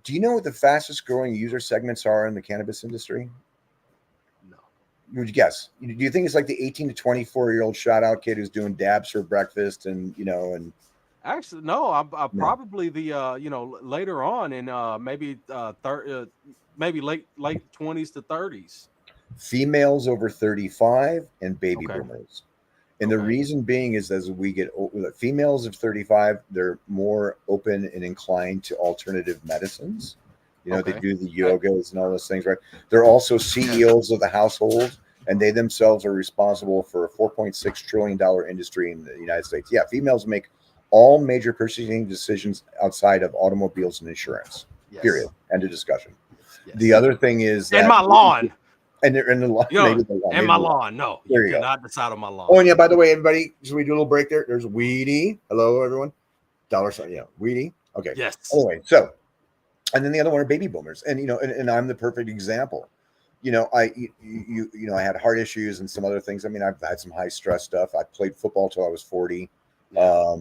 do you know what the fastest growing user segments are in the cannabis industry? No. Would you guess? Do you think it's like the 18 to 24-year-old shout out kid who's doing dabs for breakfast and Actually, no. I No. probably the later on in maybe late 20s to 30s. Females over 35 and baby Okay. boomers. And the Okay. reason being is as we get older, females of 35, they're more open and inclined to alternative medicines. They Okay. do the Uh, yogas and all those things, right? They're also yes. CEOs of the household, and they themselves are responsible for a $4.6 trillion industry in the United States. Yeah, females make all major purchasing decisions outside of automobiles and insurance. Period. Yes. End of discussion. The Yes. other thing is And that, my lawn. and the law, You know, maybe the law, and maybe my the law. lawn. No, you There you go. cannot decide on my Oh, and lawn. yeah, by the way, everybody, should we do a little break there? There's WeeDE. Hello, everyone. Dollar sign. Yeah, WeeDE. Okay. Yes. Anyway, so, and then the other one are baby boomers. And, and I'm the perfect example. I had heart issues and some other things. I mean, I've had some high stress stuff. I played football till I was 40. Yeah.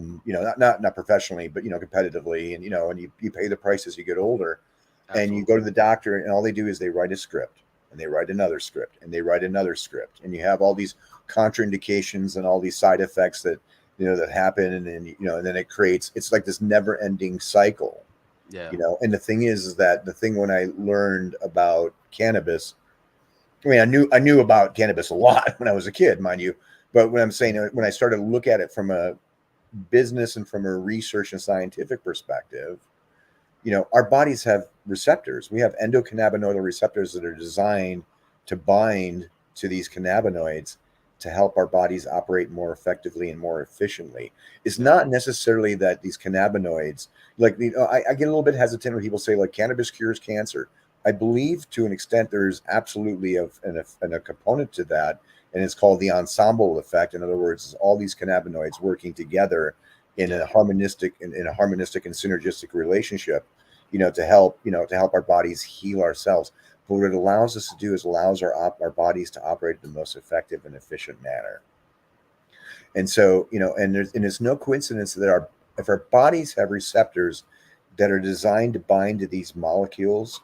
Not professionally, but, competitively. And, and you pay the price as you get older. And you go Absolutely. to the doctor, and all they do is they write a script, and they write another script, and they write another script, and you have all these contraindications and all these side effects that that happen, and then and then it's like this never ending cycle. Yeah. And the thing is that the thing when I learned about cannabis, I mean, I knew about cannabis a lot when I was a kid, mind you, but when I'm saying, when I started to look at it from a business and from a research and scientific perspective, our bodies have receptors. We have endocannabinoidal receptors that are designed to bind to these cannabinoids to help our bodies operate more effectively and more efficiently. It's Yeah. not necessarily that these cannabinoids, like, I get a little bit hesitant when people say like cannabis cures cancer. I believe to an extent there's absolutely a component to that, and it's called the ensemble effect. In other words, it's all these cannabinoids working together in Yeah. a harmonistic and synergistic relationship, to help our bodies heal ourselves. But what it allows us to do is allows our bodies to operate in the most effective and efficient manner. And so, and it's no coincidence that if our bodies have receptors that are designed to bind to these molecules,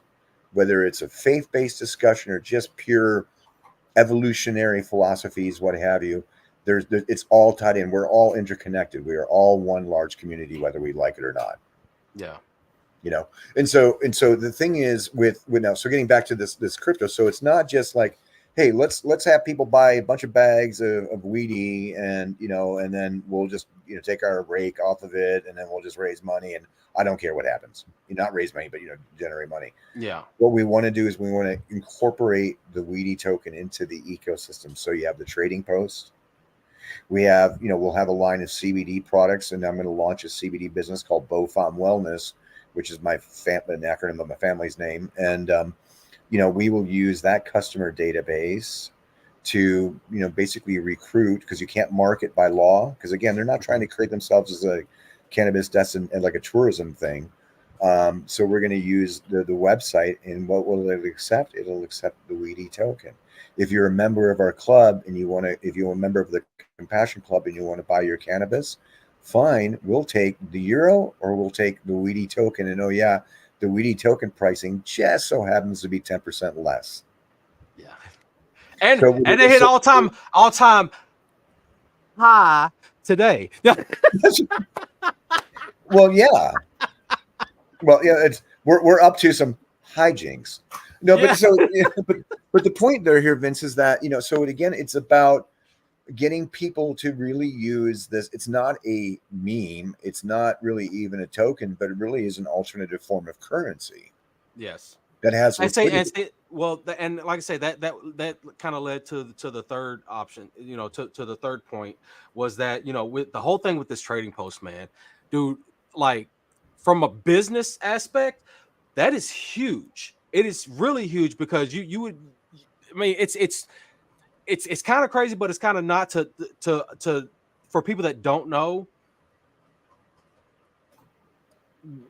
whether it's a faith-based discussion or just pure evolutionary philosophies, what have you, it's all tied in. We're all interconnected. We are all one large community, whether we like it or not. Yeah. you know and so the thing is with now, so getting back to this crypto, so it's not just like, hey, let's have people buy a bunch of bags of WeeDE, and then we'll just take our rake off of it, and then we'll just raise money, and I don't care what happens. Not raise money, but generate money. Yeah. What we want to do is we want to incorporate the WeeDE token into the ecosystem. So you have the trading post. We have, we'll have a line of CBD products, and I'm going to launch a CBD business called BoFam Wellness, which is an acronym of my family's name. And, we will use that customer database to, basically recruit, because you can't market by law. Because again, they're not trying to create themselves as a cannabis destination and like a tourism thing. So we're going to use the website, and what will it accept? It'll accept the WeeDE token. If you're a member of our club and if you're a member of the Compassion Club and you want to buy your cannabis, fine, we'll take the euro or we'll take the WeeDE token. And oh yeah, the WeeDE token pricing just so happens to be 10% less. Yeah. And So, and they hit all time high today. Yeah. well, yeah, it's we're up to some hijinks. No, but Yeah. so but the point there here, Vince, is that so again, it's about getting people to really use this. It's not a meme. It's not really even a token, but it really is an alternative form of currency Yes. that has And liquidity. say, well, and like I say, that kind of led to the third option. To the third point was that with the whole thing with this trading post, man, dude, like from a business aspect, that is huge. It is really huge because you would, I mean, it's kind of crazy, but it's kind of not to for people that don't know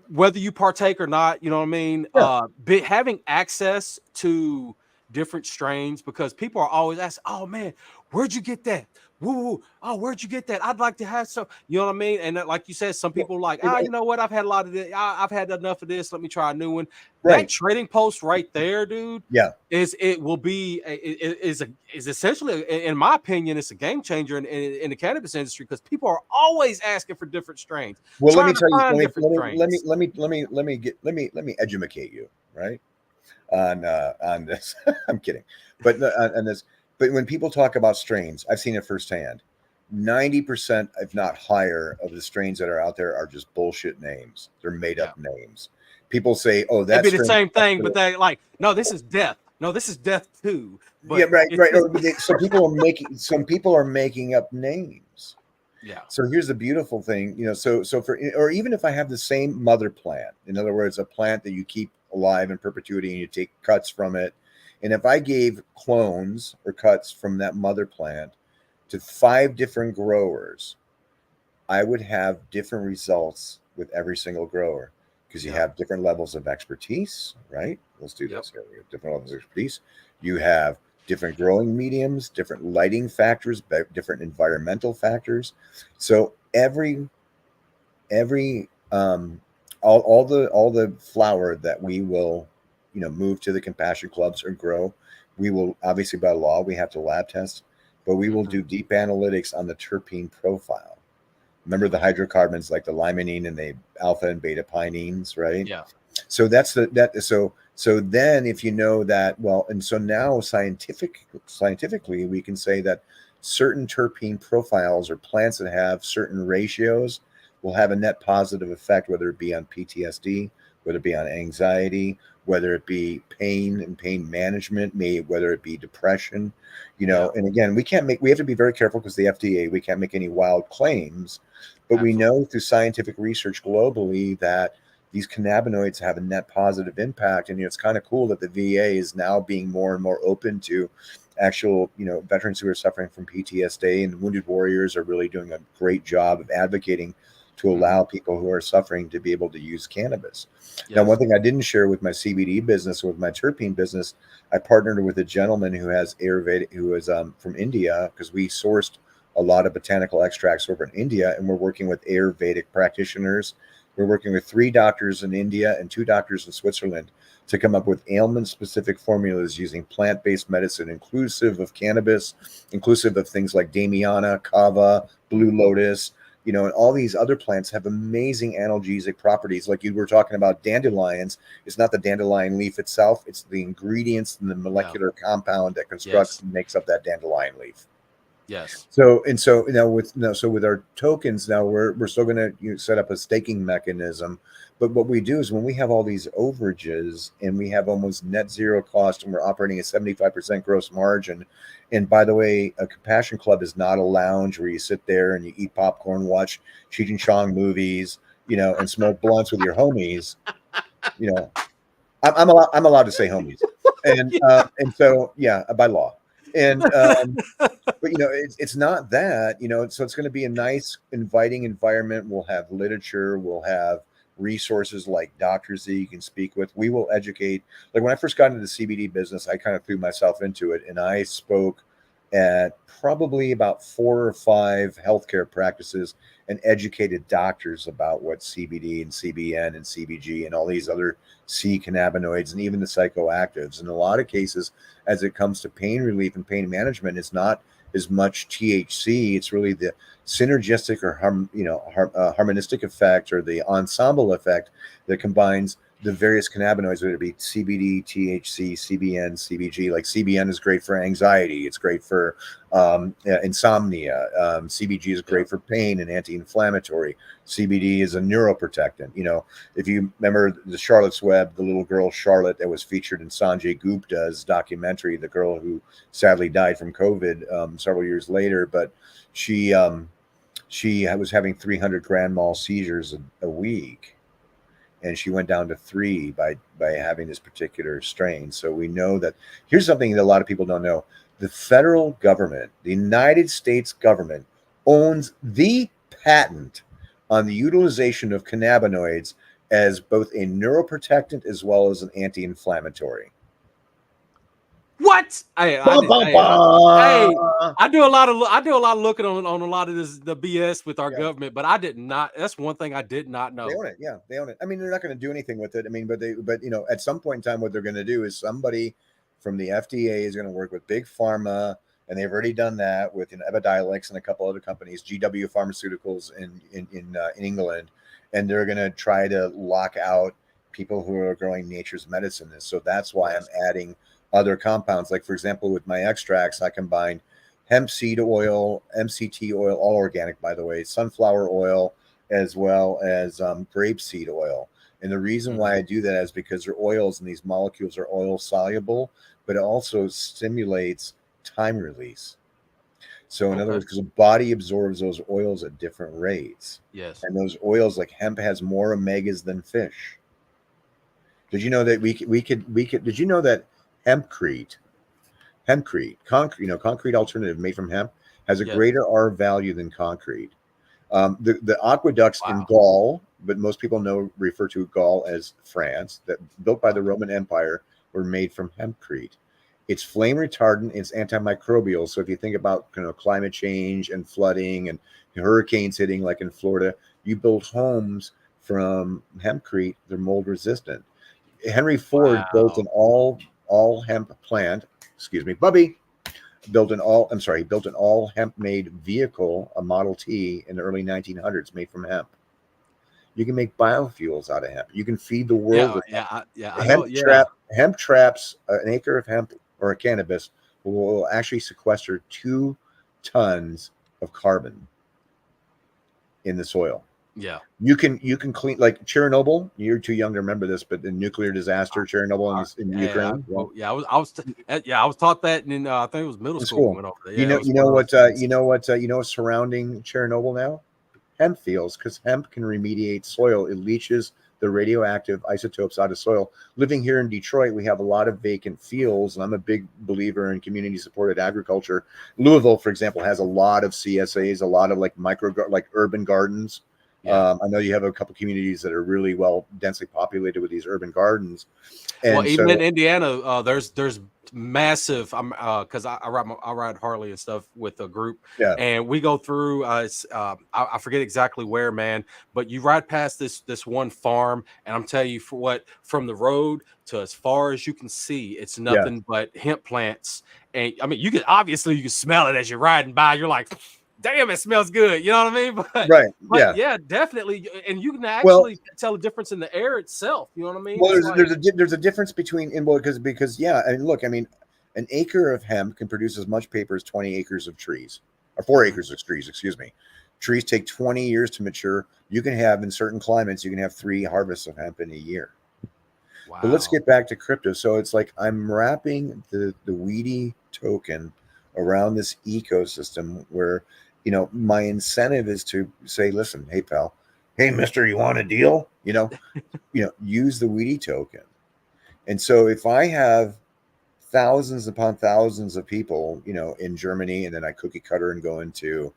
whether you partake or not. You know what I mean? Yeah. Having access to different strains, because people are always asking, "Oh man, where'd you get that? Woo, oh, where'd you get that? I'd like to have some." You know what I mean? And like you said, some Well, people like, it- you know what? I've had a lot of this. I've had enough of this. Let me try a new one. That right. trading post right there, dude, Yeah. it will be is essentially, in my opinion, it's a game changer in the cannabis industry, because people are always asking for different strains, Well, let me trying to tell you. find different strains. Let me educate you, right? On this. I'm kidding, but on this. But when people talk about strains, I've seen it firsthand. 90%, if not higher, of the strains that are out there are just bullshit names. They're made Yeah. up names. People say, "Oh, It'd that be the strain." same thing, but they like, no, this is death. No, this is death too. Yeah, But right, it's right. just, So people are making. Some people are making up names. yeah, So here's the beautiful thing, So for, or even if I have the same mother plant, in other words, a plant that you keep alive in perpetuity and you take cuts from it, and if I gave clones or cuts from that mother plant to 5 different growers, I would have different results with every single grower, because you yeah, have different levels of expertise, right? Let's do yep, this here. We have different levels of expertise. You have different growing mediums, different lighting factors, different environmental factors. So every all the flower that we will move to the compassion clubs or grow, we will obviously, by law, we have to lab test, but we will hmm, do deep analytics on the terpene profile. Remember yeah, the hydrocarbons like the limonene and the alpha and beta pinene, right? yeah, So that's so then if you know that, well, and so now scientifically we can say that certain terpene profiles or plants that have certain ratios will have a net positive effect, whether it be on PTSD, whether it be on anxiety, whether it be pain and pain management, whether it be depression, yeah, and again, we have to be very careful because the FDA, we can't make any wild claims, but we absolutely, know through scientific research globally that these cannabinoids have a net positive impact. And it's kind of cool that the VA is now being more and more open to actual, veterans who are suffering from PTSD, and wounded warriors are really doing a great job of advocating to hmm, allow people who are suffering to be able to use cannabis. Now, one yes, thing I didn't share with my CBD business, with my terpene business, I partnered with a gentleman who has Ayurvedic, who is from India, because we sourced a lot of botanical extracts over in India, and we're working with Ayurvedic practitioners. We're working with 3 doctors in India and 2 doctors in Switzerland to come up with ailment-specific formulas using plant-based medicine, inclusive of cannabis, inclusive of things like Damiana, Kava, Blue Lotus, and all these other plants have amazing analgesic properties. Like you were talking about dandelions, it's not the dandelion leaf itself, it's the ingredients and the yeah, molecular compound that constructs yes, and makes up that dandelion leaf. yes, So now with our tokens, now we're still going to set up a staking mechanism. But what we do is when we have all these overages and we have almost net zero cost and we're operating at 75% gross margin. And by the way, a compassion club is not a lounge where you sit there and you eat popcorn, watch Cheech and Chong movies, and smoke blunts with your homies. You know, I'm allowed to say homies, and so yeah, by law. And but it's not that, so it's going to be a nice inviting environment. We'll have literature, we'll have resources like doctors that you can speak with. We will educate. Like when I first got into the CBD business, I kind of threw myself into it, and I spoke at probably about 4 or 5 healthcare practices and educated doctors about what CBD and CBN and CBG and all these other C cannabinoids and even the psychoactives. In a lot of cases, as it comes to pain relief and pain management, it's not as much THC. It's really the synergistic or harmonistic effect, or the ensemble effect that combines the various cannabinoids, whether it be CBD, THC, CBN, CBG. Like CBN is great for anxiety. It's great for insomnia. CBG is yeah, great for pain and anti-inflammatory. CBD is a neuroprotectant. If you remember the Charlotte's Web, the little girl Charlotte that was featured in Sanjay Gupta's documentary, the girl who sadly died from COVID several years later, but she was having 300 grand mal seizures a week, and she went down to 3 by having this particular strain. So we know that. Here's something that a lot of people don't know: the federal government, the United States government, owns the patent on the utilization of cannabinoids as both a neuroprotectant as well as an anti-inflammatory. What? I Bum, did. bum, Hey, bum. I do a lot of looking on a lot of the BS with our Yeah. government, but I did not. That's one thing I did not They know. own it. Yeah, they own it. I mean, they're not going to do anything with it. I mean, but at some point in time, what they're going to do is somebody from the FDA is going to work with big pharma, and they've already done that with Epidiolex and a couple other companies, GW Pharmaceuticals in England, and they're going to try to lock out people who are growing nature's medicine. So that's why Yes. I'm adding other compounds. Like for example, with my extracts, I combine hemp seed oil, MCT oil, all organic, by the way, sunflower oil, as well as grapeseed oil. And the reason why I do that is because they're oils and these molecules are oil soluble, but it also stimulates time release. So, in other Okay. words, because the body absorbs those oils at different rates, Yes. and those oils, like hemp, has more omegas than fish. Did you know that we could? Did you know that hempcrete, concrete alternative made from hemp, has a Yes. greater R value than concrete? The aqueducts in Wow. Gaul, but most people refer to Gaul as France, that built by the Okay. Roman Empire, were made from hempcrete. It's flame retardant. It's antimicrobial. So if you think about climate change and flooding and hurricanes hitting, like in Florida, you build homes from hempcrete. They're mold resistant. Henry Ford built Wow. an all hemp plant. Excuse me, Bubby. Built an all hemp made vehicle, a Model T, in the early 1900s, made from hemp. You can make biofuels out of hemp. You can feed the world Yeah. with Yeah. Yeah. I know. hemp. Yeah. Hemp traps, an acre of hemp or a cannabis will actually sequester 2 tons of carbon in the soil. Yeah. You can clean, like Chernobyl. You're too young to remember this, but the nuclear disaster, Chernobyl in Yeah, Ukraine. Yeah. I was taught that in I think it was middle In school. We school. went over there. You Yeah, it know, was you one know of those what, things. what's surrounding Chernobyl now? Hemp fields, because hemp can remediate soil. It leaches the radioactive isotopes out of soil. Living here in Detroit, we have a lot of vacant fields, and I'm a big believer in community supported agriculture. Louisville, for example, has a lot of CSAs, a lot of like urban gardens. Yeah. I know you have a couple communities that are really well densely populated with these urban gardens, Well, and even in so Indiana, there's massive. I'm because I ride Harley and stuff with a group, yeah, and we go through. I forget exactly where, man, but you ride past this one farm, and I'm telling you, for what, from the road to as far as you can see, it's yeah. nothing but hemp plants. And I mean, you can smell it as you're riding by. You're like, damn, it smells good. You know what I mean? Right, But yeah. yeah, definitely, and you can Well, actually tell the difference in the air itself. You know what I mean? Well, It's like, there's a difference between because yeah, I mean, look, I mean, an acre of hemp can produce as much paper as 20 acres of trees, or 4 acres of trees, excuse me. Trees take 20 years to mature. You can have, in certain climates, you can have 3 harvests of hemp in a year. But let's wow. get back to crypto. So it's like I'm wrapping the WeeDE token around this ecosystem where my incentive is to say, listen, hey pal, hey mister, you want a deal? Use the WeeDE token. And so if I have thousands upon thousands of people, in Germany, and then I cookie cutter and go into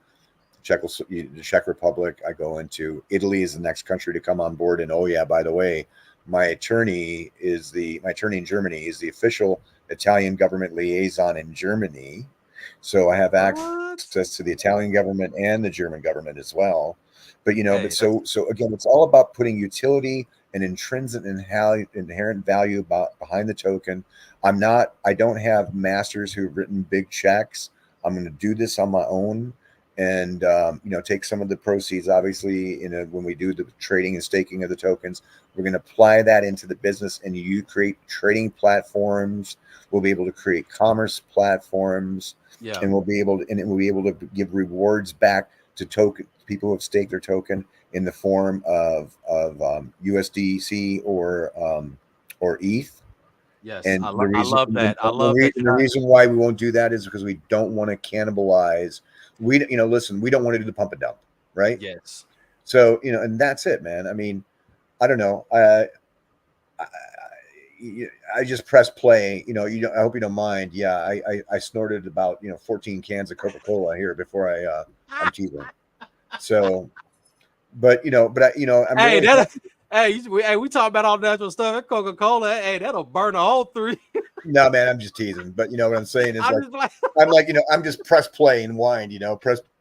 the Czech Republic, I go into Italy is the next country to come on board. And oh yeah, by the way, my attorney in Germany is the official Italian government liaison in Germany. So I have What? access to the Italian government and the German government as well. But Hey, that's so again, it's all about putting utility and intrinsic and inherent value behind the token. I don't have masters who've written big checks. I'm going to do this on my own, and take some of the proceeds. Obviously, when we do the trading and staking of the tokens, we're going to apply that into the business, and you create trading platforms. We'll be able to create commerce platforms, yeah. and we'll be able to give rewards back to token people who have staked their token in the form of USDC or ETH. Yes. And I love that. I love that. the reason why we won't do that is because we don't want to cannibalize. Listen, we don't want to do the pump and dump, right? Yes. So and that's it, man. I mean, I don't know. I, I just press play. I hope you don't mind. Yeah, I snorted about 14 cans of Coca-Cola here before I'm teasing. So, but I'm Hey, really that happy. Hey, we talk about all natural stuff. That Coca-Cola, hey, that'll burn a hole through you. No, man, I'm just teasing. But you know what I'm saying is I'm like, just like, I'm like, I'm just press play and wind,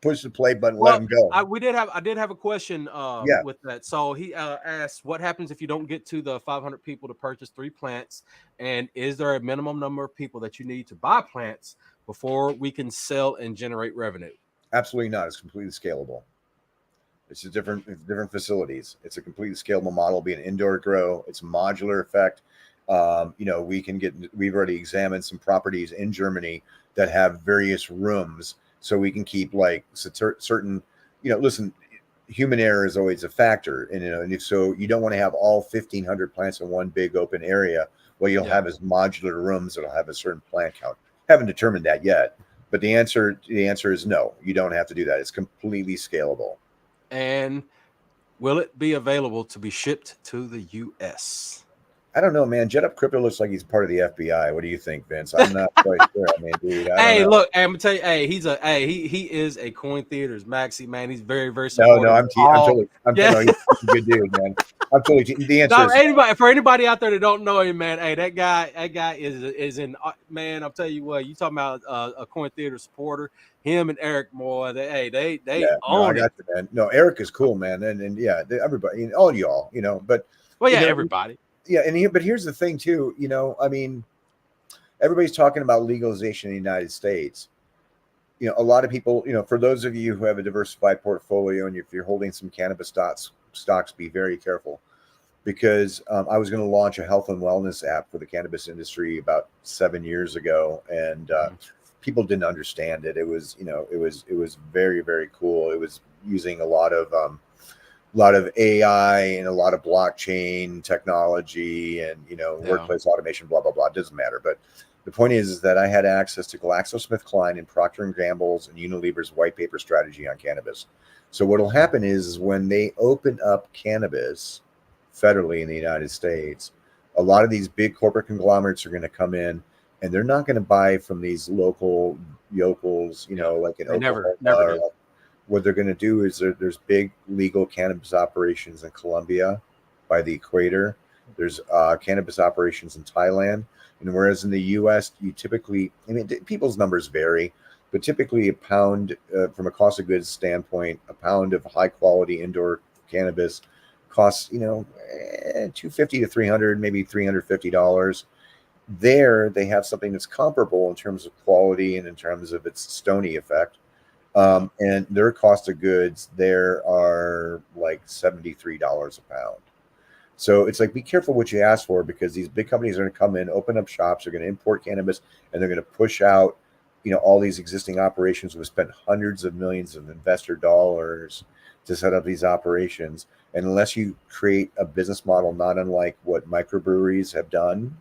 push the play button, let well, him go. I did have a question Yeah, with that. So he asked, what happens if you don't get to the 500 people to purchase 3 plants, and is there a minimum number of people that you need to buy plants before we can sell and generate revenue? absolutely not. It's completely scalable. It's different facilities. It's a completely scalable model. Be an indoor grow. It's a modular effect. We've already examined some properties in Germany that have various rooms, so we can keep like certain. Listen, human error is always a factor, and if so, you don't want to have all 1,500 plants in one big open area. What you'll Yeah. have is modular rooms that'll have a certain plant count. Haven't determined that yet, but the answer is no. You don't have to do that. It's completely scalable. And will it be available to be shipped to the US? I don't know, man. Jet Up Crypto looks like he's part of the FBI. What do you think, Vince? I'm not quite sure. I mean, dude, I don't Hey, know. look, hey, I'm gonna tell you, he is a Coin Theaters maxi man. He's very, very No, supportive of I'm all. totally, Yeah. no, he's a good dude, man. I'm totally. The answer No, is no. anybody out there that don't know him, man, hey, that guy is in man. I'll tell you what, you talking about a Coin Theater supporter, him and Eric Moore, they Yeah, no, I own it. got you, man. No, Eric is cool, man, and yeah, everybody, all y'all, but Well, you yeah, know, everybody. yeah, but here's the thing too. I mean, everybody's talking about legalization in the United States. A lot of people, for those of you who have a diversified portfolio and if you're holding some cannabis stocks, be very careful because I was going to launch a health and wellness app for the cannabis industry about 7 years ago, and Mhm. people didn't understand it. It was very, very cool. It was using a lot of AI and a lot of blockchain technology and Yeah. workplace automation, blah blah blah. It doesn't matter. But the point is that I had access to GlaxoSmithKline and Procter and Gamble's and Unilever's white paper strategy on cannabis. So what will happen is when they open up cannabis federally in the United States, a lot of these big corporate conglomerates are going to come in and they're not going to buy from these local yokels, Yeah. like in They Oklahoma never or do. what they're going to do is there's big legal cannabis operations in Colombia by the equator. There's cannabis operations in Thailand. And whereas in the US, you typically, people's numbers vary, but typically a pound, from a cost of goods standpoint, a pound of high quality indoor cannabis costs, 250 to 300, maybe $350. There, they have something that's comparable in terms of quality and in terms of its stony effect, Yeah. and their cost of goods there are like $73 a pound. So it's like, be careful what you ask for because these big companies are going to come in, open up shops, they're going to import cannabis, and they're going to push out, all these existing operations. We've spent hundreds of millions of investor dollars to set up these operations. And unless you create a business model not unlike what microbreweries have done,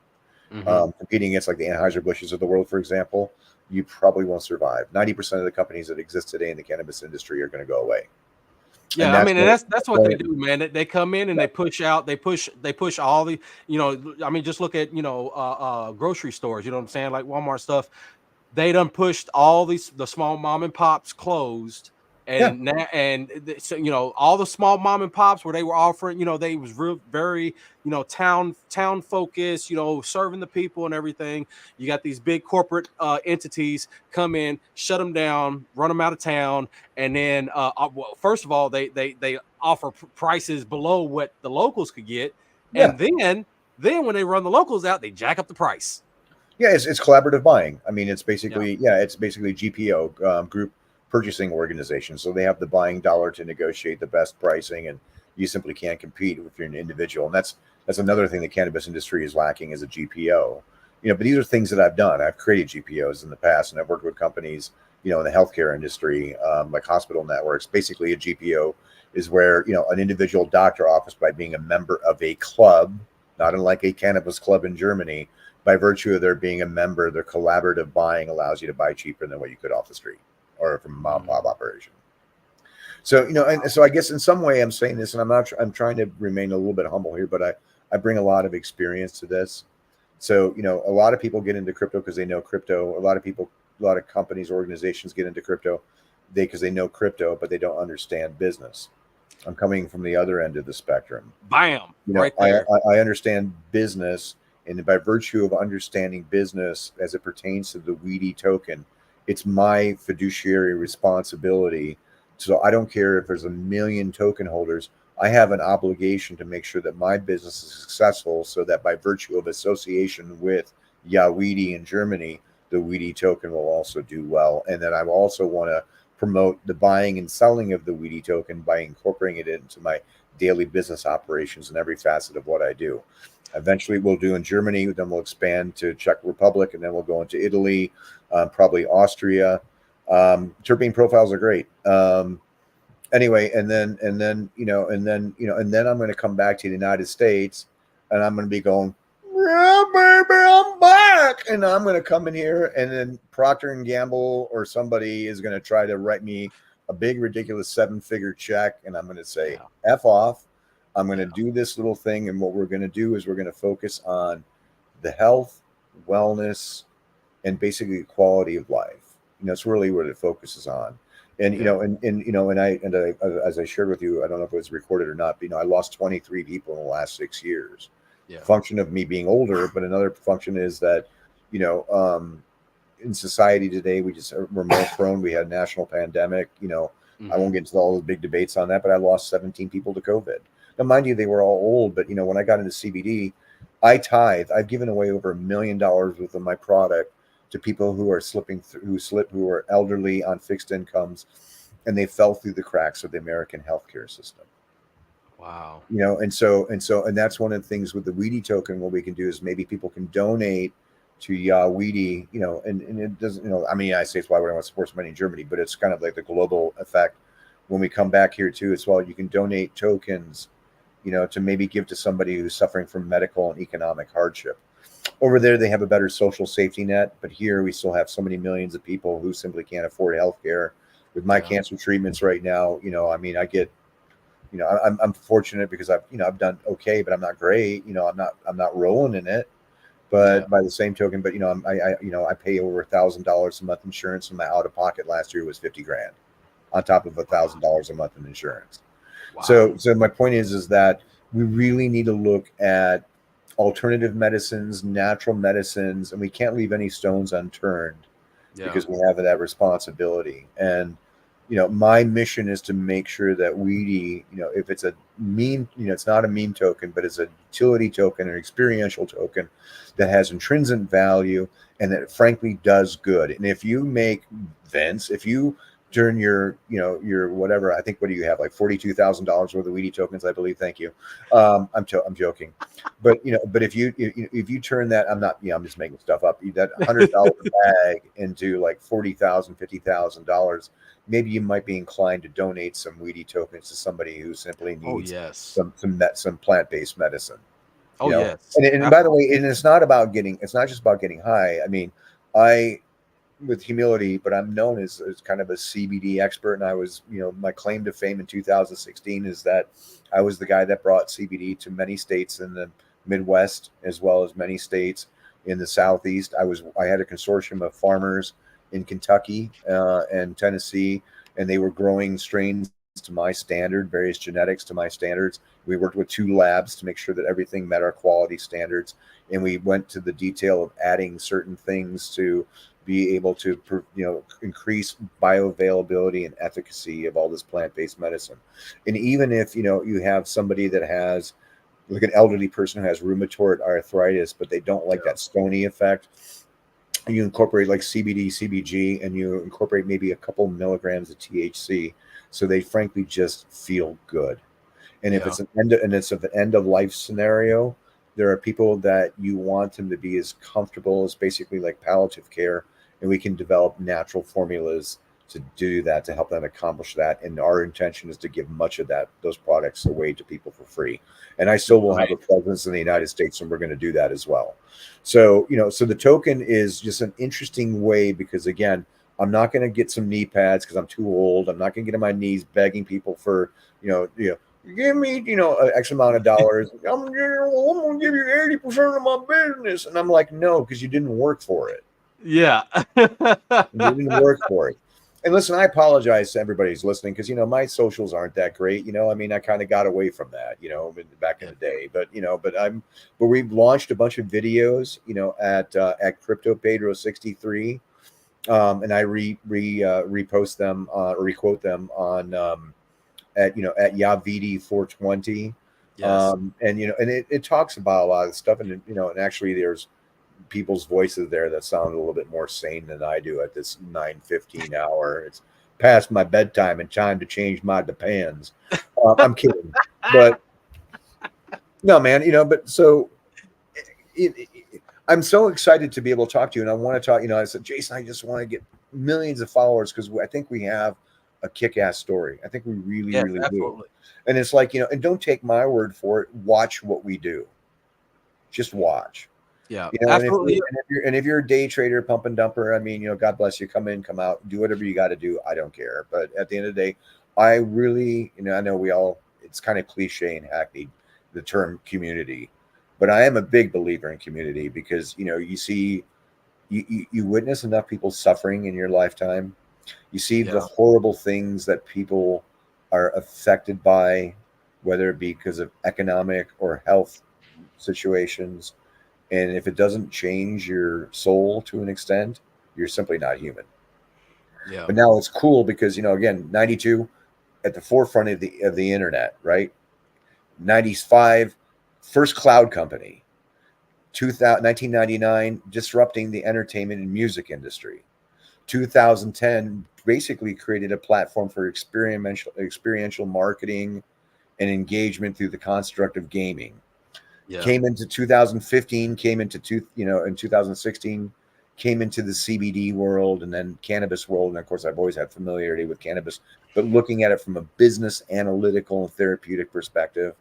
Hmm. competing against like the Anheuser-Busch's of the world, for example, you probably won't survive. 90% of the companies that exist today in the cannabis industry are going to go away. And Yeah, I that's mean, and what, that's what they do, man. They come in and they push out, they push all the, I mean, just look at grocery stores, you know what I'm saying, like Walmart stuff. They done pushed all the small mom and pops closed, yeah, and now so all the small mom and pops where they were offering, they was real very town focused, serving the people and everything. You got these big corporate entities come in, shut them down, run them out of town, and then well, first of all, they offer prices below what the locals could get, yeah. and then when they run the locals out, they jack up the price. Yeah, it's collaborative buying. I mean, Yeah. it's basically GPO, group purchasing organization. So they have the buying dollar to negotiate the best pricing, and you simply can't compete if you're an individual. And that's another thing the cannabis industry is lacking is a GPO. But these are things that I've done. I've created GPOs in the past, and I've worked with companies, in the healthcare industry, like hospital networks. Basically, a GPO is where an individual doctor office by being a member of a club, not unlike a cannabis club in Germany by virtue of their being a member, their collaborative buying allows you to buy cheaper than what you could off the street or from a mom and pop operation. So, and so I guess in some way I'm saying this, and I'm trying to remain a little bit humble here, but I bring a lot of experience to this. So, a lot of people get into crypto because they know crypto. A lot of companies, organizations get into crypto because they know crypto, but they don't understand business. I'm coming from the other end of the spectrum. Bam, You know, right there. I understand business, and by virtue of understanding business as it pertains to the WeeDE token, it's my fiduciary responsibility. So I don't care if there's a million token holders. I have an obligation to make sure that my business is successful, so that by virtue of association with WeeDE in Germany, the WeeDE token will also do well. And then I also want to promote the buying and selling of the WeeDE token by incorporating it into my daily business operations in every facet of what I do. Eventually, we'll do in Germany, then we'll expand to Czech Republic, and then we'll go into Italy, probably Austria. Terpene profiles are great. Anyway, and then and then I'm going to come back to the United States, and I'm going to be going, yeah, baby, I'm back, and I'm going to come in here, and then Procter and Gamble or somebody is going to try to write me a big ridiculous 7-figure check, and I'm going to say F off. I'm going to do this little thing, and what we're going to do is we're going to focus on the health, wellness, and basically quality of life. It's really what it focuses on. And as I shared with you, I don't know if it was recorded or not, but I lost 23 people in the last 6 years. Function of me being older, but another function is that in society today we're more prone. We had a national pandemic. I won't get into all the big debates on that, but I lost 17 people to COVID. Now, mind you, they were all old, but when I got into CBD, I've given away over $1 million worth of my product to people who are who are elderly on fixed incomes, and they fell through the cracks of the American healthcare system. Wow. And that's one of the things with the WeeDE token. What we can do is maybe people can donate to WeeDE, and it doesn't, I mean, the United States, why would I want to support somebody in Germany? But it's kind of like the global effect. When we come back here too, as well, you can donate tokens, to maybe give to somebody who's suffering from medical and economic hardship. Over there, they have a better social safety net, but here we still have so many millions of people who simply can't afford health care. With my cancer treatments right now, I mean, I get, I'm fortunate because I've done okay, but I'm not great. I'm not rolling in it. But by the same token, but I pay over $1,000 a month insurance, and my out of pocket last year was $50,000, on top of $1,000 a month in insurance. Wow. So my point is that we really need to look at alternative medicines, natural medicines, and we can't leave any stones unturned because we have that responsibility. And my mission is to make sure that WeeDE, if it's a meme, it's not a meme token, but it's a utility token, an experiential token that has intrinsic value and that frankly does good. And if you make Vince, if you turn your whatever, I think, what do you have, like $42,000 worth of WeeDE tokens, I believe. Thank you. I'm joking, but but if you turn that, I'm just making stuff up, that $100 bag into like $40,000, $50,000, maybe you might be inclined to donate some WeeDE tokens to somebody who simply needs some plant-based medicine. And by the way, and it's not just about getting high. I mean, with humility, but I'm known as kind of a CBD expert. And I was, my claim to fame in 2016 is that I was the guy that brought CBD to many states in the Midwest, as well as many states in the Southeast. I had a consortium of farmers in Kentucky and Tennessee, and they were growing strains to my standard, various genetics to my standards. We worked with 2 labs to make sure that everything met our quality standards. And we went to the detail of adding certain things to be able to, increase bioavailability and efficacy of all this plant-based medicine. And even if, you have somebody that has, like an elderly person who has rheumatoid arthritis, but they don't like that stony effect, you incorporate like CBD, CBG, and you incorporate maybe a couple milligrams of THC, so they frankly just feel good. And if it's an end of life scenario, there are people that you want them to be as comfortable as basically like palliative care, and we can develop natural formulas to do that, to help them accomplish that. And our intention is to give much of those products away to people for free. And I still will have a presence in the United States, and we're going to do that as well. So, so the token is just an interesting way, because again, I'm not going to get some knee pads because I'm too old. I'm not going to get on my knees begging people for, give me, X amount of dollars. I'm going to give you 80% of my business. And I'm like, no, because you didn't work for it. Yeah. You didn't work for it. And listen, I apologize to everybody who's listening because my socials aren't that great. I mean, I kind of got away from that, back in Yeah. the day. But but we've launched a bunch of videos, at Crypto Pedro 63, and I repost them or requote them on at Yavidi 420, Yes. and and it talks about a lot of stuff, and and actually there's people's voices there that sound a little bit more sane than I do at this 9:15 hour. It's past my bedtime and time to change my depends. I'm kidding, but no, man. But so I'm so excited to be able to talk to you, and I want to talk. I said, Jason, I just want to get millions of followers because I think we have a kick-ass story. I think we really, Yes, really do. absolutely. And it's like, and don't take my word for it. Watch what we do. Just watch. Yeah, And if absolutely. you're a day trader, pump and dumper, I mean, God bless you. Come in, come out, do whatever you got to do. I don't care. But at the end of the day, I really, I know it's kind of cliche and hackneyed, the term community, but I am a big believer in community because you see, you witness enough people suffering in your lifetime. You see the Yeah. horrible things that people are affected by, whether it be because of economic or health situations. And if it doesn't change your soul to an extent, you're simply not human. Yeah. But now it's cool because, again, 92 at the forefront of the internet, right? 95, first cloud company. 2000, 1999, disrupting the entertainment and music industry. 2010 basically created a platform for experiential marketing and engagement through the construct of gaming. Yeah. Came into 2015, came into in 2016, came into the CBD world and then cannabis world. And of course, I've always had familiarity with cannabis, but looking at it from a business, analytical, and therapeutic perspective.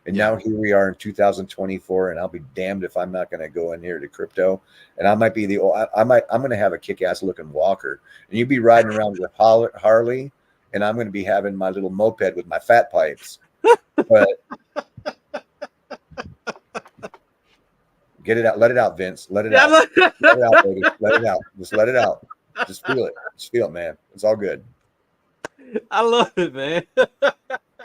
And Yeah. now here we are in 2024, and I'll be damned if I'm not going to go in here to crypto. And I might be I'm going to have a kick-ass looking walker, and you'd be riding around with Harley, and I'm going to be having my little moped with my fat pipes. But get it out. Let it out, Vince. Let it out. Let it out, baby. Let it out. Just let it out. Just feel it. Just feel it, man. It's all good. I love it, man.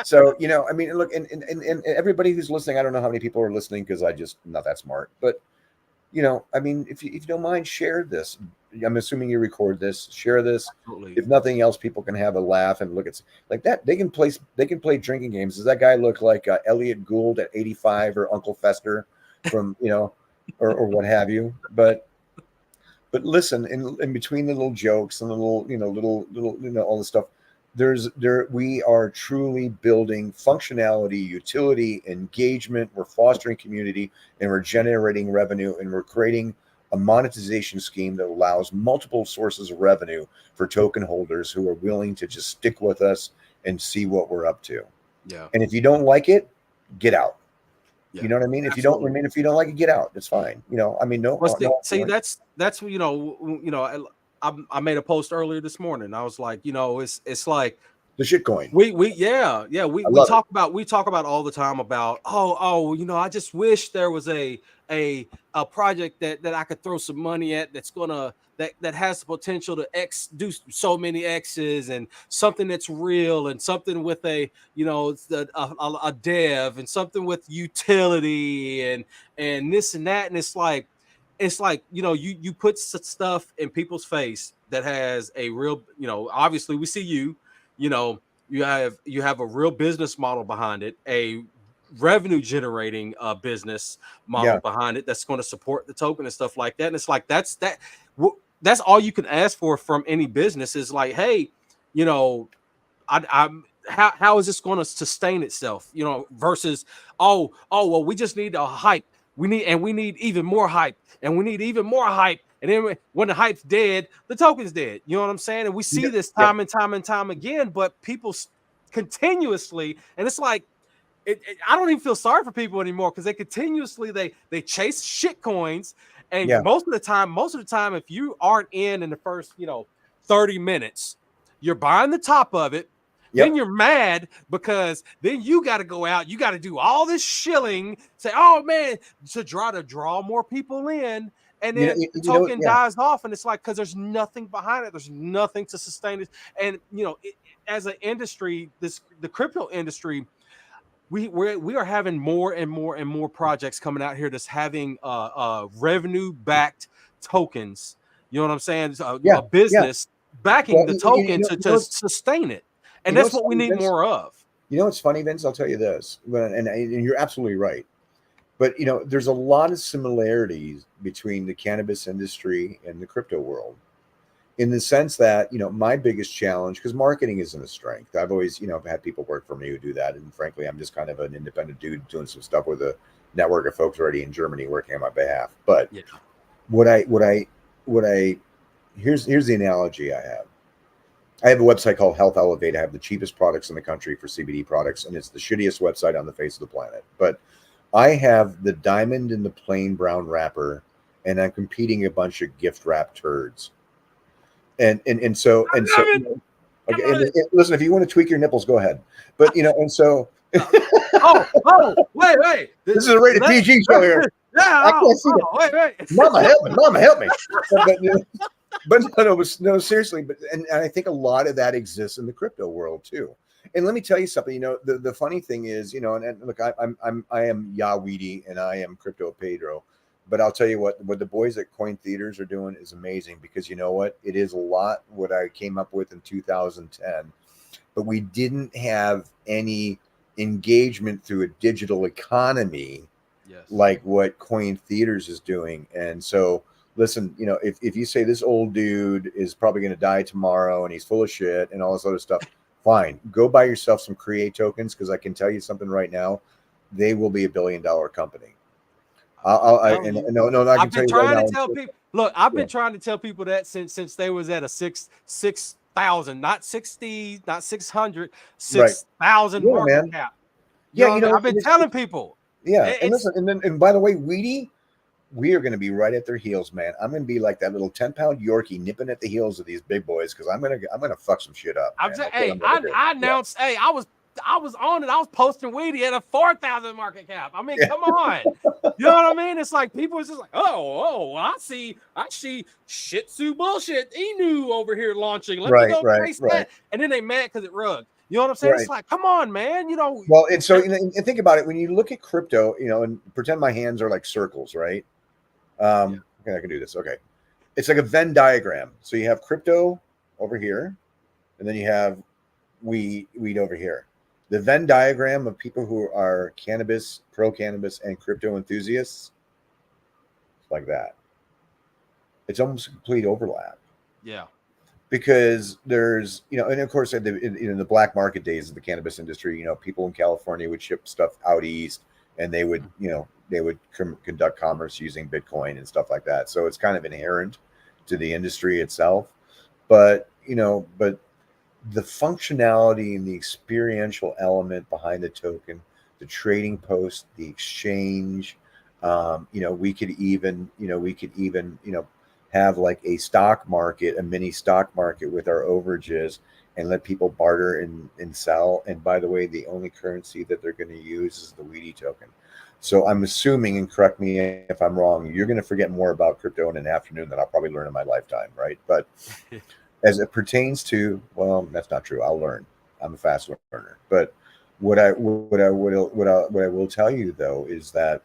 So, I mean, look, and everybody who's listening, I don't know how many people are listening because I'm not that smart. But, I mean, if you don't mind, share this. I'm assuming you record this. Share this. Absolutely. If nothing else, people can have a laugh and look at like that. They can play drinking games. Does that guy look like Elliot Gould at 85 or Uncle Fester from, or what have you? But listen, in between the little jokes and the little all the stuff, we are truly building functionality, utility, engagement. We're fostering community, and we're generating revenue, and we're creating a monetization scheme that allows multiple sources of revenue for token holders who are willing to just stick with us and see what we're up to. Yeah. And if you don't like it, get out. Yeah. You know what I mean? Absolutely. If you don't like it, get out. It's fine. I mean, no. Well, No, see, that's I made a post earlier this morning. I was like, it's like the shit coin. we I talk about all the time about I just wish there was a project that I could throw some money at that has the potential to do so many X's, and something that's real, and something with a dev, and something with utility, and this and that. And it's like you put stuff in people's face that has a real, obviously we see you know you have a real business model behind it, a revenue generating business model Yeah. behind it that's going to support the token and stuff like that. And it's like that's all you can ask for from any business is like, hey, I'm how is this going to sustain itself? Versus well, we just need a hype. We need even more hype, and we need even more hype. And then when the hype's dead, the token's dead. You know what I'm saying? And we see this Yep. time and time and time again. But people continuously, and it's like I don't even feel sorry for people anymore because they continuously they chase shit coins, and Yeah. most of the time, if you aren't in the first 30 minutes, you're buying the top of it. Yep. Then you're mad because then you got to go out, you got to do all this shilling, say, oh man, to try to draw more people in. and You know, then the you know, token yeah. dies off, and it's like because there's nothing behind it, there's nothing to sustain it. And as an industry, the crypto industry, we are having more and more and more projects coming out here that's having revenue backed tokens. You know what I'm saying? Yeah, A yeah. business backing Well, the token you to sustain it, and know that's what's what we funny, need Vince? more of. You know what's funny, Vince? I'll tell you this, and you're absolutely right. But there's a lot of similarities between the cannabis industry and the crypto world, in the sense that my biggest challenge, because marketing isn't a strength. I've always had people work for me who do that, and frankly, I'm just kind of an independent dude doing some stuff with a network of folks already in Germany working on my behalf. But Yeah. what I what I what I here's the analogy I have. I have a website called Health Elevate. I have the cheapest products in the country for CBD products, and it's the shittiest website on the face of the planet. But I have the diamond in the plain brown wrapper, and I'm competing a bunch of gift wrap turds. And so I love it. I okay. love it. Listen, if you want to tweak your nipples, go ahead. But and so Wait. this is a rated PG show here. I Yeah. can't see that. Wait. Mama, help me! Mama, help me! But no, seriously. But and I think a lot of that exists in the crypto world too. And let me tell you something. The funny thing is, and look, I am WeeDE and I am Crypto Pedro. But I'll tell you what the boys at Coin Theaters are doing is amazing, because you know what? It is a lot what I came up with in 2010, but we didn't have any engagement through a digital economy Yes. like what Coin Theaters is doing. And so, listen, if you say this old dude is probably going to die tomorrow and he's full of shit and all this other stuff, fine, go buy yourself some Create tokens, because I can tell you something right now, they will be $1 billion company. I can I've tell been you right trying to now. tell people. Look, I've Yeah, been trying to tell people that since they was at a 6,000, not 60, not 600, right. 6,000 Yeah, market man. cap. You Yeah, know what I mean? I've been telling people. yeah. And It's listen, and by the way, WeeDE, we are going to be right at their heels, man. I'm going to be like that little 10-pound Yorkie nipping at the heels of these big boys, because I'm gonna fuck some shit up, I'm man. just That's what hey, I'm going to do. I Yeah. announced, hey, I was on it. I was posting WeeDE at a 4,000 market cap. I mean, Yeah. come on. You know what I mean? It's like people is just like, oh, I see Shih Tzu bullshit. Inu over here launching. Let me Right, go right, chase right, that. And then they mad because it rugged. You know what I'm saying? It's right. like, come on, man. Well, and so and think about it. When you look at crypto, and pretend my hands are like circles, right? Yeah. Okay, I can do this. Okay. It's like a Venn diagram. So you have crypto over here, and then you have weed over here. The Venn diagram of people who are cannabis, pro cannabis, and crypto enthusiasts, it's like that. It's almost a complete overlap, Yeah. because there's and of course in the black market days of the cannabis industry, people in California would ship stuff out east, and they would conduct commerce using Bitcoin and stuff like that. So it's kind of inherent to the industry itself. But the functionality and the experiential element behind the token, the trading post, the exchange, we could even have like a stock market, a mini stock market with our overages, and let people barter and sell. And by the way, the only currency that they're going to use is the WeeDE token. So I'm assuming, and correct me if I'm wrong, you're going to forget more about crypto in an afternoon than I'll probably learn in my lifetime, right? But as it pertains to, well, that's not true. I'll learn. I'm a fast learner. But what I will tell you though is that,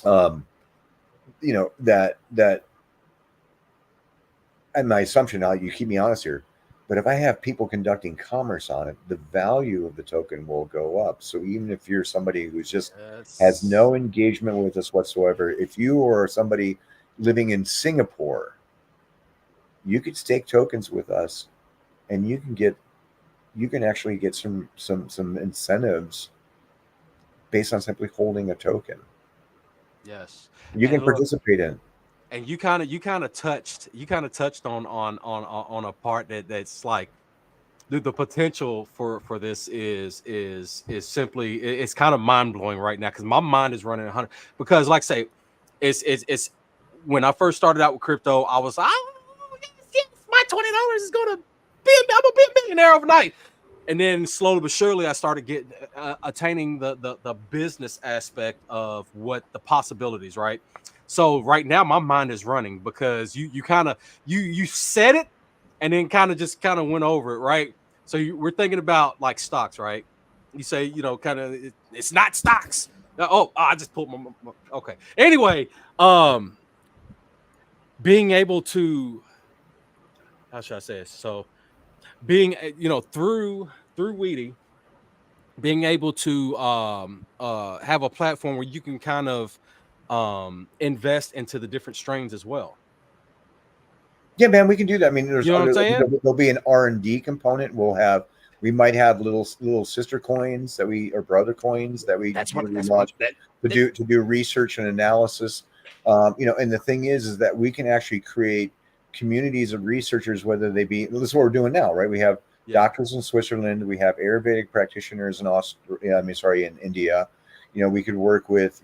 that, and my assumption, now you keep me honest here, but if I have people conducting commerce on it, the value of the token will go up. So even if you're somebody who's just has Yes. no engagement with us whatsoever, if you are somebody living in Singapore, you could stake tokens with us, and you can actually get some incentives based on simply holding a token. Yes. You can And look, participate in. and you kind of touched on a part that's like the potential for this is simply it's kind of mind blowing right now, because my mind is running 100, because like I say, it's when I first started out with crypto, I was like, oh, yes, my $20 is gonna I'm gonna be a millionaire overnight. And then slowly but surely I started getting attaining the business aspect of what the possibilities, right? So right now my mind is running because you kind of you said it and then kind of went over it, right? So we're thinking about like stocks, right? You say, kind of it's not stocks. I just pulled okay. Anyway, being able to, how should I say this? So being, through WeeDE, being able to have a platform where you can kind of invest into the different strains as well. Yeah, man, we can do that. I mean, You know what I'm saying? there'll be an R&D component. We might have little sister coins that we or brother coins that we we launch to do research and analysis. And the thing is that we can actually create communities of researchers, whether they be, this is what we're doing now, right? We have doctors in Switzerland, we have Ayurvedic practitioners in in India. We could work with,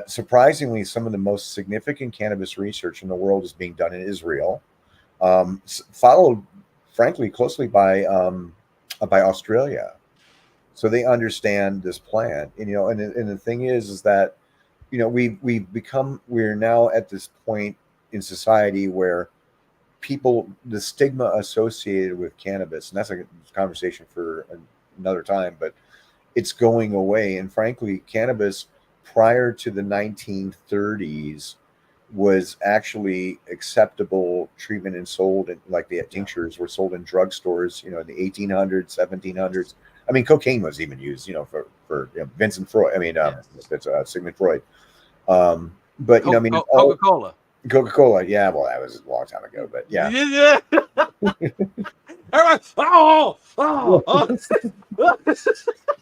surprisingly, some of the most significant cannabis research in the world is being done in Israel, followed, frankly, closely by Australia. So they understand this plan, and the thing is that we're now at this point in society where the stigma associated with cannabis, and that's a conversation for another time, but it's going away. And frankly, cannabis prior to the 1930s was actually acceptable treatment and sold, and like the tinctures were sold in drugstores, in the 1800s, 1700s. I mean, cocaine was even used, for Vincent Freud. I mean, that's Sigmund Freud. But Coca-Cola. Coca-Cola, yeah. Well, that was a long time ago, but yeah.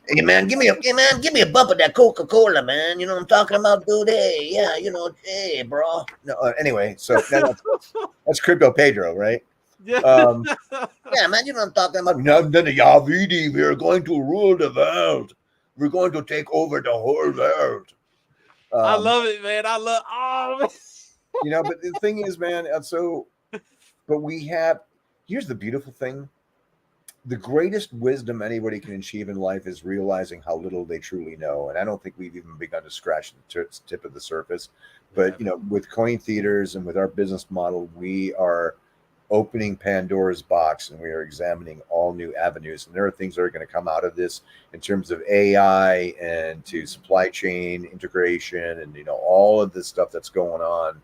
Hey man, give me a bump of that Coca-Cola, man. You know what I'm talking about, dude? Hey, yeah, hey, bro. No, anyway, so that's Crypto Pedro, right? Yeah. Yeah, man, you know what I'm talking about. WeeDE, we are going to rule the world. We're going to take over the whole world. I love it, man. But the thing is, man, but here's the beautiful thing. The greatest wisdom anybody can achieve in life is realizing how little they truly know. And I don't think we've even begun to scratch the tip of the surface. But, with coin theaters and with our business model, we are opening Pandora's box and we are examining all new avenues. And there are things that are going to come out of this in terms of AI and to supply chain integration and, all of this stuff that's going on.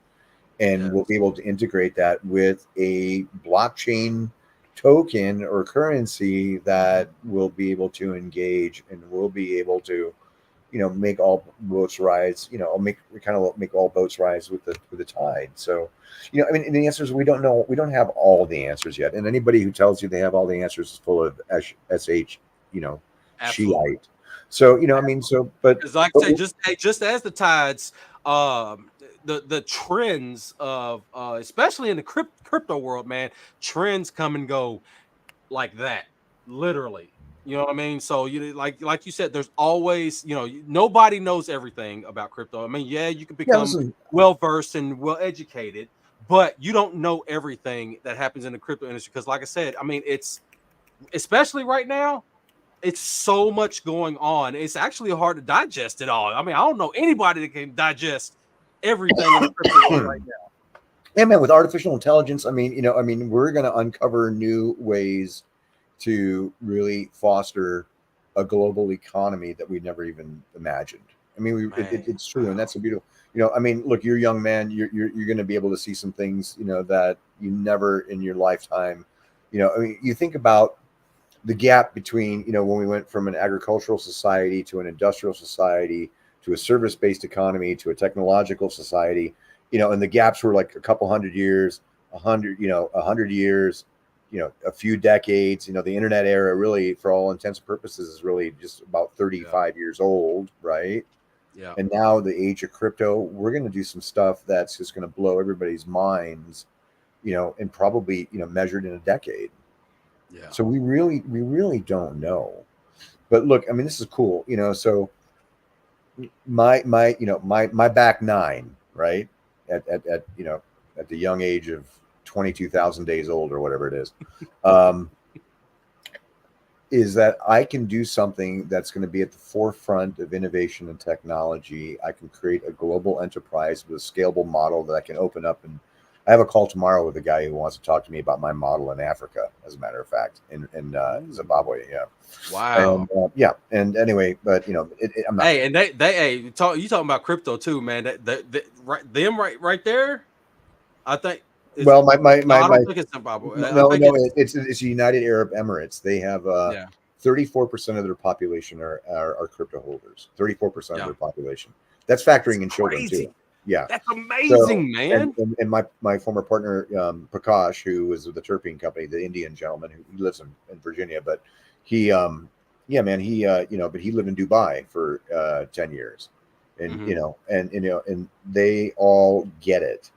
And we'll be able to integrate that with a blockchain token or currency that will be able to engage and will be able to, make all boats rise, make all boats rise with the tide. So, I mean, and the answer is we don't know. We don't have all the answers yet. And anybody who tells you they have all the answers is full of SH, Shiite. So, I mean, but like I say, just as the tides, the trends of especially in the crypto world, man, trends come and go like that, literally. You know what I mean? So like you said, there's always, nobody knows everything about crypto. I mean, yeah, you can become well versed and well educated, but you don't know everything that happens in the crypto industry. Because like I said, I mean, it's especially right now, it's so much going on. It's actually hard to digest it all. I mean, I don't know anybody that can digest everything in the crypto world right now. Yeah, man, with artificial intelligence, I mean, we're going to uncover new ways to really foster a global economy that we never even imagined. I mean, it's true, and that's a beautiful. I mean, look, you're a young man. You're going to be able to see some things, that you never in your lifetime. I mean, you think about the gap between, when we went from an agricultural society to an industrial society to a service-based economy to a technological society, and the gaps were like a couple hundred years, 100 years, a few decades. The internet era really, for all intents and purposes, is really just about 35 years old, right? Yeah. And now the age of crypto, we're going to do some stuff that's just going to blow everybody's minds, and probably, measured in a decade. Yeah. So we really don't know. But look, I mean, this is cool, so my back nine, right? At the young age of 22,000 days old or whatever it is. is that I can do something that's going to be at the forefront of innovation and technology. I can create a global enterprise with a scalable model that I can open up. And I have a call tomorrow with a guy who wants to talk to me about my model in Africa, as a matter of fact, in Zimbabwe. Yeah. Wow. And yeah. And anyway, but I'm not. Hey, and you talking about crypto too, man. That right them right there. I think is Well, no, I don't think it's Zimbabwe. I no, think no, it's it's the United Arab Emirates. They have yeah, 34% of their population are crypto holders. 34% of yeah. their population. That's That's factoring in children too. crazy. Yeah. That's So amazing, and man. and, and my former partner Prakash, who was with the Terpene company, the Indian gentleman who lives in Virginia, but he yeah, man, he but he lived in Dubai for 10 years. And Hmm. and they all get it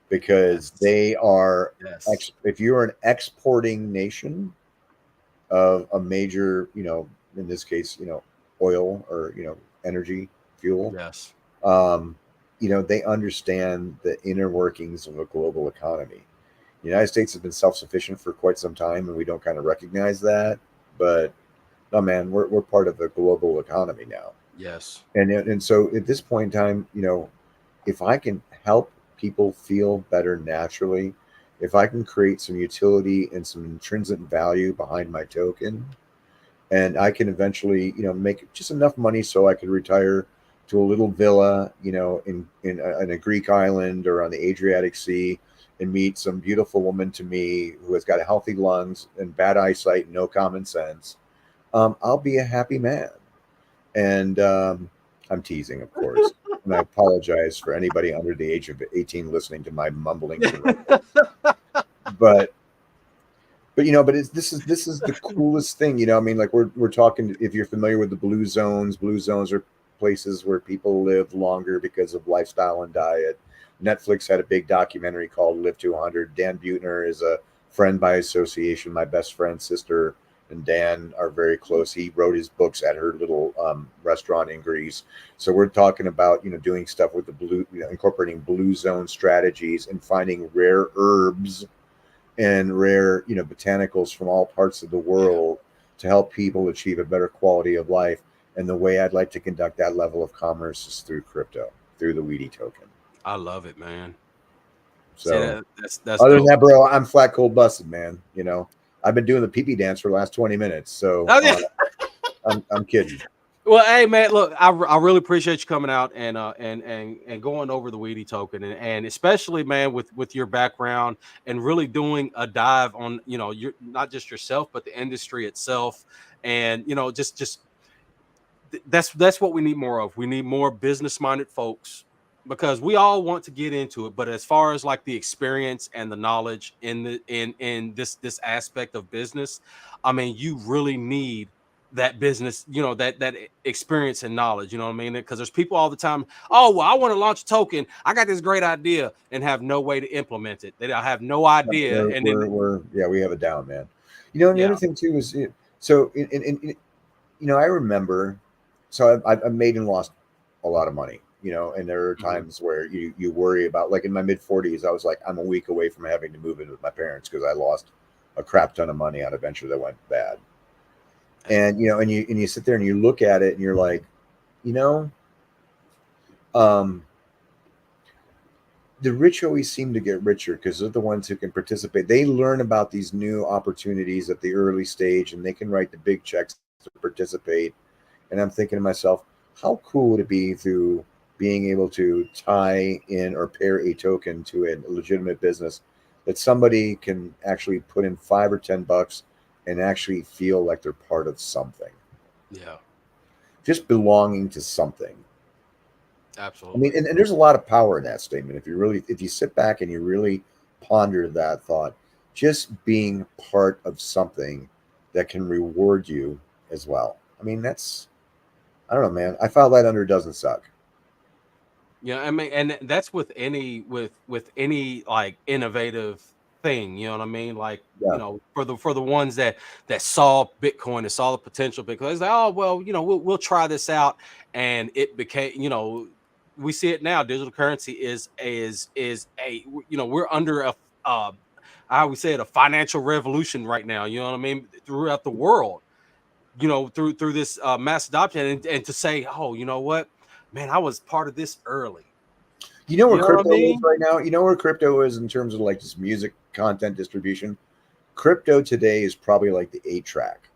because Yes, they are yes, if you're an exporting nation of a major, in this case, oil or energy fuel, yes. um, they understand the inner workings of a global economy. The United States has been self-sufficient for quite some time, and we don't kind of recognize that. But no, man, we're part of the global economy now, Yes. and so at this point in time, if I can help people feel better naturally, if I can create some utility and some intrinsic value behind my token, and I can eventually, make just enough money so I could retire to a little villa, in a Greek island or on the Adriatic Sea, and meet some beautiful woman to me who has got healthy lungs and bad eyesight and no common sense, I'll be a happy man. And I'm teasing, of course. And I apologize for anybody under the age of 18 listening to my mumblings and rumblings. But but this is the coolest thing. I mean, like we're talking. If you're familiar with the blue zones are places where people live longer because of lifestyle and diet. Netflix had a big documentary called Live to 100. Dan Buettner is a friend by association. My best friend's sister and Dan are very close. He wrote his books at her little restaurant in Greece. So we're talking about doing stuff with the blue, incorporating blue zone strategies and finding rare herbs and rare, botanicals from all parts of the Yeah, world to help people achieve a better quality of life. And the way I'd like to conduct that level of commerce is through crypto, through the WeeDE token. I love it, man. See So, that's other than dope. that, bro, I'm flat cold busted, man. I've been doing the pee dance for the last 20 minutes. So, Oh yeah. I'm kidding. Well, hey man, look, I really appreciate you coming out and and going over the WeeDE token and especially man with your background and really doing a dive on your not just yourself but the industry itself and just that's what we need more of. We need more business minded folks because we all want to get into it, but as far as like the experience and the knowledge in this aspect of business, I mean, you really need that business, that experience and knowledge. You know what I mean? Because there's people all the time. Oh, well, I want to launch a token. I got this great idea and have no way to implement it. They have no No, idea, and then yeah, we have it down, man. And the yeah, other thing too is, so I remember, so I've made and lost a lot of money, and there are mhm, times where you worry about, like in my mid 40s, I was like, I'm a week away from having to move in with my parents because I lost a crap ton of money on a venture that went bad. hey, And, and you sit there and you look at it and you're like, you know, um, the rich always seem to get richer because they're the ones who can participate. They learn about these new opportunities at the early stage and they can write the big checks to participate. And I'm thinking to myself, how cool would it be through being able to tie in or pair a token to a legitimate business that somebody can actually put in $5 or $10 and actually feel like they're part of something, yeah, just belonging to something. I mean, absolutely. and there's a lot of power in that statement. If you sit back and you really ponder that thought, just being part of something that can reward you as well. I mean, I don't know, man. I file that under doesn't suck. Yeah, I mean, and that's with any with any like innovative thing, you know what I mean? Like, Yeah. for the ones that saw Bitcoin and saw the potential Bitcoin, it's like, oh well, we'll try this out, and it became, we see it now. Digital currency is a we're under a how we say it, a financial revolution right now. You know what I mean? Throughout the world, you know, through this mass adoption, and to say, oh, you know what, man, I was part of this early. You know where You know what I crypto is mean? right now? You know where crypto is in terms of like just music content distribution? Crypto today is probably like the 8-track.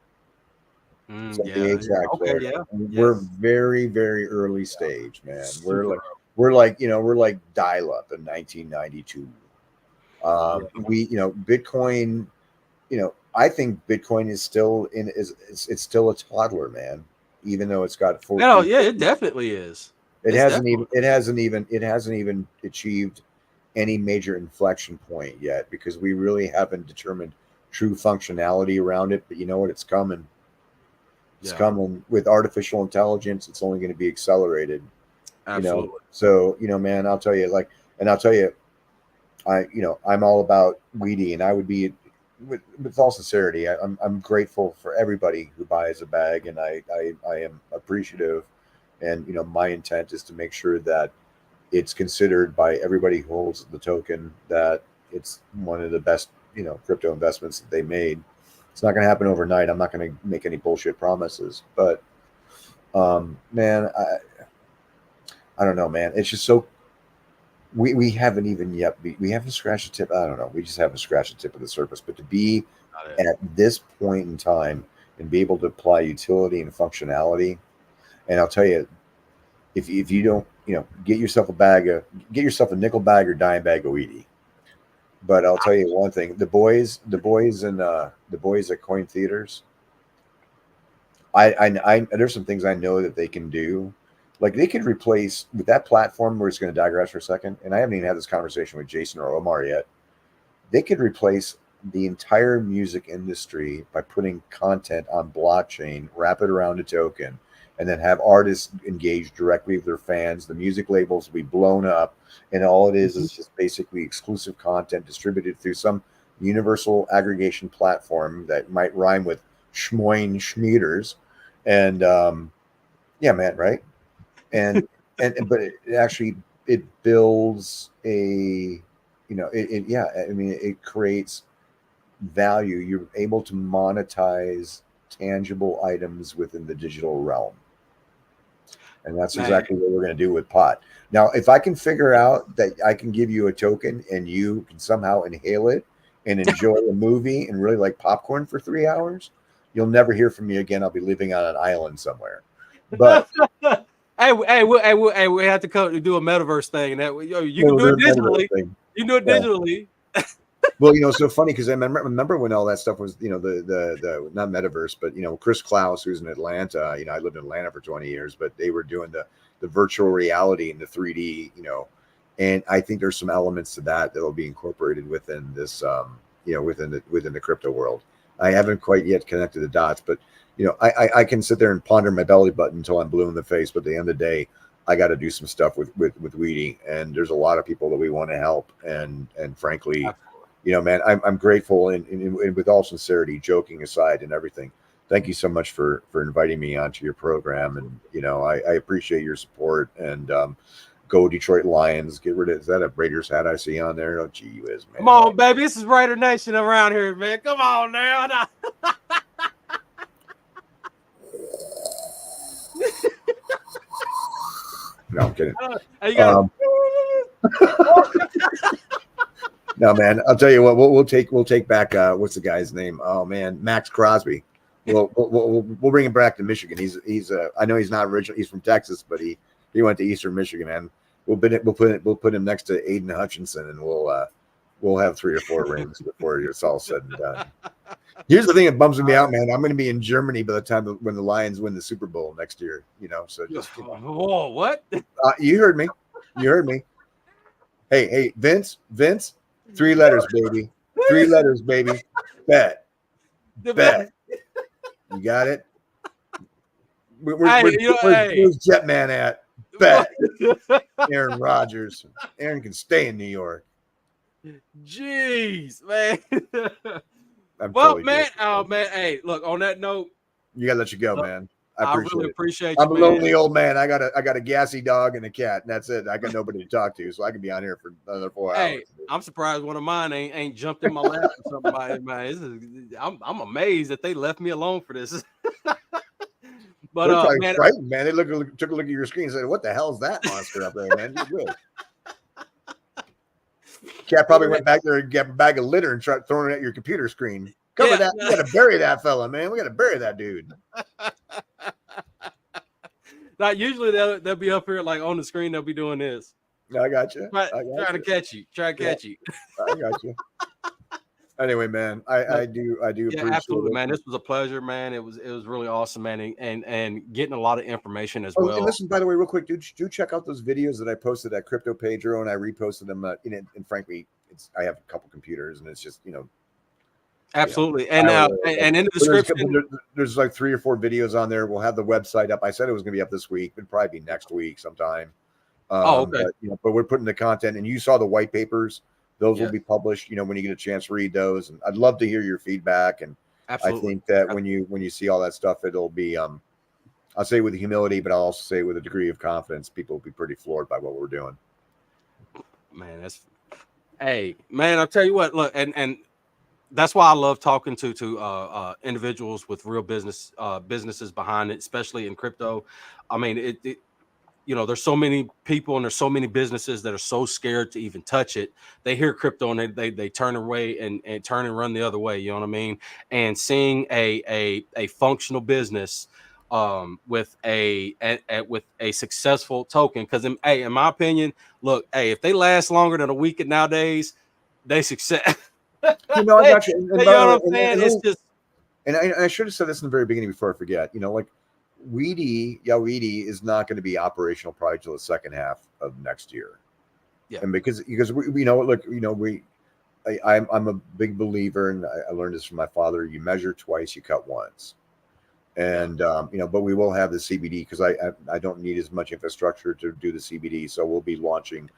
It's like the Yeah, 8-track okay, player. yeah, We're yes, very, very early stage, man. super. We're like, we're like dial up in 1992. Yeah. Bitcoin, I think Bitcoin is still it's still a toddler, man. Even though it's got Oh 14, yeah, it definitely is. it It's hasn't definitely even it hasn't even it hasn't even achieved any major inflection point yet because we really haven't determined true functionality around it. But you know what? It's coming. It's yeah, coming with artificial intelligence. It's only going to be accelerated. absolutely. So man, I'll tell you, and I'll tell you, I'm all about WeeDE, and I would be, with all sincerity, I'm grateful for everybody who buys a bag, and I am appreciative, and my intent is to make sure that it's considered by everybody who holds the token that it's one of the best crypto investments that they made. It's not going to happen overnight. I'm not going to make any bullshit promises, but man, I don't know, man. It's just so we haven't even yet we haven't scratched the tip. I don't know. We just haven't scratched the tip of the surface. But to be Got it. at this point in time and be able to apply utility and functionality, and I'll tell you, if you don't, get yourself a nickel bag or dime bag of WeeDE. But I'll tell you one thing: the boys at Coin Theaters. There's some things I know that they can do. Like they could replace with that platform. We're just going to digress for a second, and I haven't even had this conversation with Jason or Omar yet. They could replace the entire music industry by putting content on blockchain, wrap it around a token, and then have artists engage directly with their fans. The music labels will be blown up, and all it is just basically exclusive content distributed through some universal aggregation platform that might rhyme with Schmoin Schmieders. And yeah, man, right? And but it actually it builds a yeah, I mean it creates value. You're able to monetize tangible items within the digital realm, and that's Man, exactly what we're going to do with pot. Now if I can figure out that I can give you a token and you can somehow inhale it and enjoy a movie and really like popcorn for 3 hours, you'll never hear from me again. I'll be living on an island somewhere. But we have to do a metaverse thing. That you can we'll do do it a metaverse digitally. thing. You can do it Yeah. digitally. Well, it's so funny because I remember when all that stuff was, the not metaverse, but Chris Klaus, who's in Atlanta. I lived in Atlanta for 20 years, but they were doing the virtual reality and the 3D, and I think there's some elements to that will be incorporated within this, within the crypto world. I haven't quite yet connected the dots, but I can sit there and ponder my belly button until I'm blue in the face. But at the end of the day, I got to do some stuff with WeeDE, and there's a lot of people that we want to help, and frankly, man, I'm grateful, and with all sincerity, joking aside and everything. Thank you so much for inviting me onto your program, and I appreciate your support. And go Detroit Lions! Get rid of, is that a Raiders hat I see on there? Oh, gee whiz, man! Come on, baby, this is Raider Nation around here, man. Come on now. No, I'm kidding. You got No, man. I'll tell you what. We'll take back. What's the guy's name? Oh man, Max Crosby. We'll bring him back to Michigan. He's I know he's not original. He's from Texas, but he went to Eastern Michigan, and we'll put him next to Aiden Hutchinson, and we'll have 3 or 4 rings before it's all said and done. Here's the thing that bums me out, man. I'm going to be in Germany by the time when the Lions win the Super Bowl next year. So just whoa, what? You heard me. You heard me. Hey, Vince. 3 letters, baby. 3 letters, baby. Bet. Bet. You got it. Where's Jetman at? Bet. Aaron Rodgers. Aaron can stay in New York. Jeez, man. I'm Well, totally man, joking. man. Hey, look, on that note, You gotta let you go, man. I really it. appreciate I'm you, a man. lonely old man. I got a gassy dog and a cat, and that's it. I got nobody to talk to, so I can be on here for another 4 hours. Hey, I'm surprised one of mine ain't jumped in my lap or something. I'm amazed that they left me alone for this. But they're probably man, frightened, man. They took a look at your screen and said, "What the hell is that monster up there, man?" You're good. Cat probably went back there and got a bag of litter and tried throwing it at your computer screen. Cover that. We got to bury that fella, man. We got to bury that dude. Now, usually they'll be up here like on the screen. They'll be doing this. I got you. Trying to catch you. Trying to catch you. I got you. Anyway, man, I do appreciate absolutely, it. man. This was a pleasure, man. It was really awesome, man, and getting a lot of information as well. And listen, by the way, real quick, do check out those videos that I posted at Crypto Pedro, and I reposted them. And frankly, I have a couple computers, and it's just absolutely. And in the description, there's like 3 or 4 videos on there. We'll have the website up. I said it was going to be up this week. It'll probably be next week sometime. Okay. But we're putting the content, and you saw the white papers. Those will be published, when you get a chance to read those. And I'd love to hear your feedback. And absolutely. I think that when you see all that stuff, it'll be, I'll say with humility, but I'll also say with a degree of confidence, people will be pretty floored by what we're doing. Man, hey, man, I'll tell you what, look, and that's why I love talking to individuals with real businesses behind it, especially in crypto. I mean, there's so many people and there's so many businesses that are so scared to even touch it. They hear crypto and they turn away and turn and run the other way. You know what I mean? And seeing a functional business with a successful token, because in my opinion, look, if they last longer than a week nowadays, they success. I got you. You know what I'm saying? It's just. And I should have said this in the very beginning before I forget. Like. WeeDE is not going to be operational probably till the second half of next year. Yeah, and because we look, I'm a big believer, and I learned this from my father. You measure twice, you cut once, and but we will have the CBD because I don't need as much infrastructure to do the CBD, so we'll be launching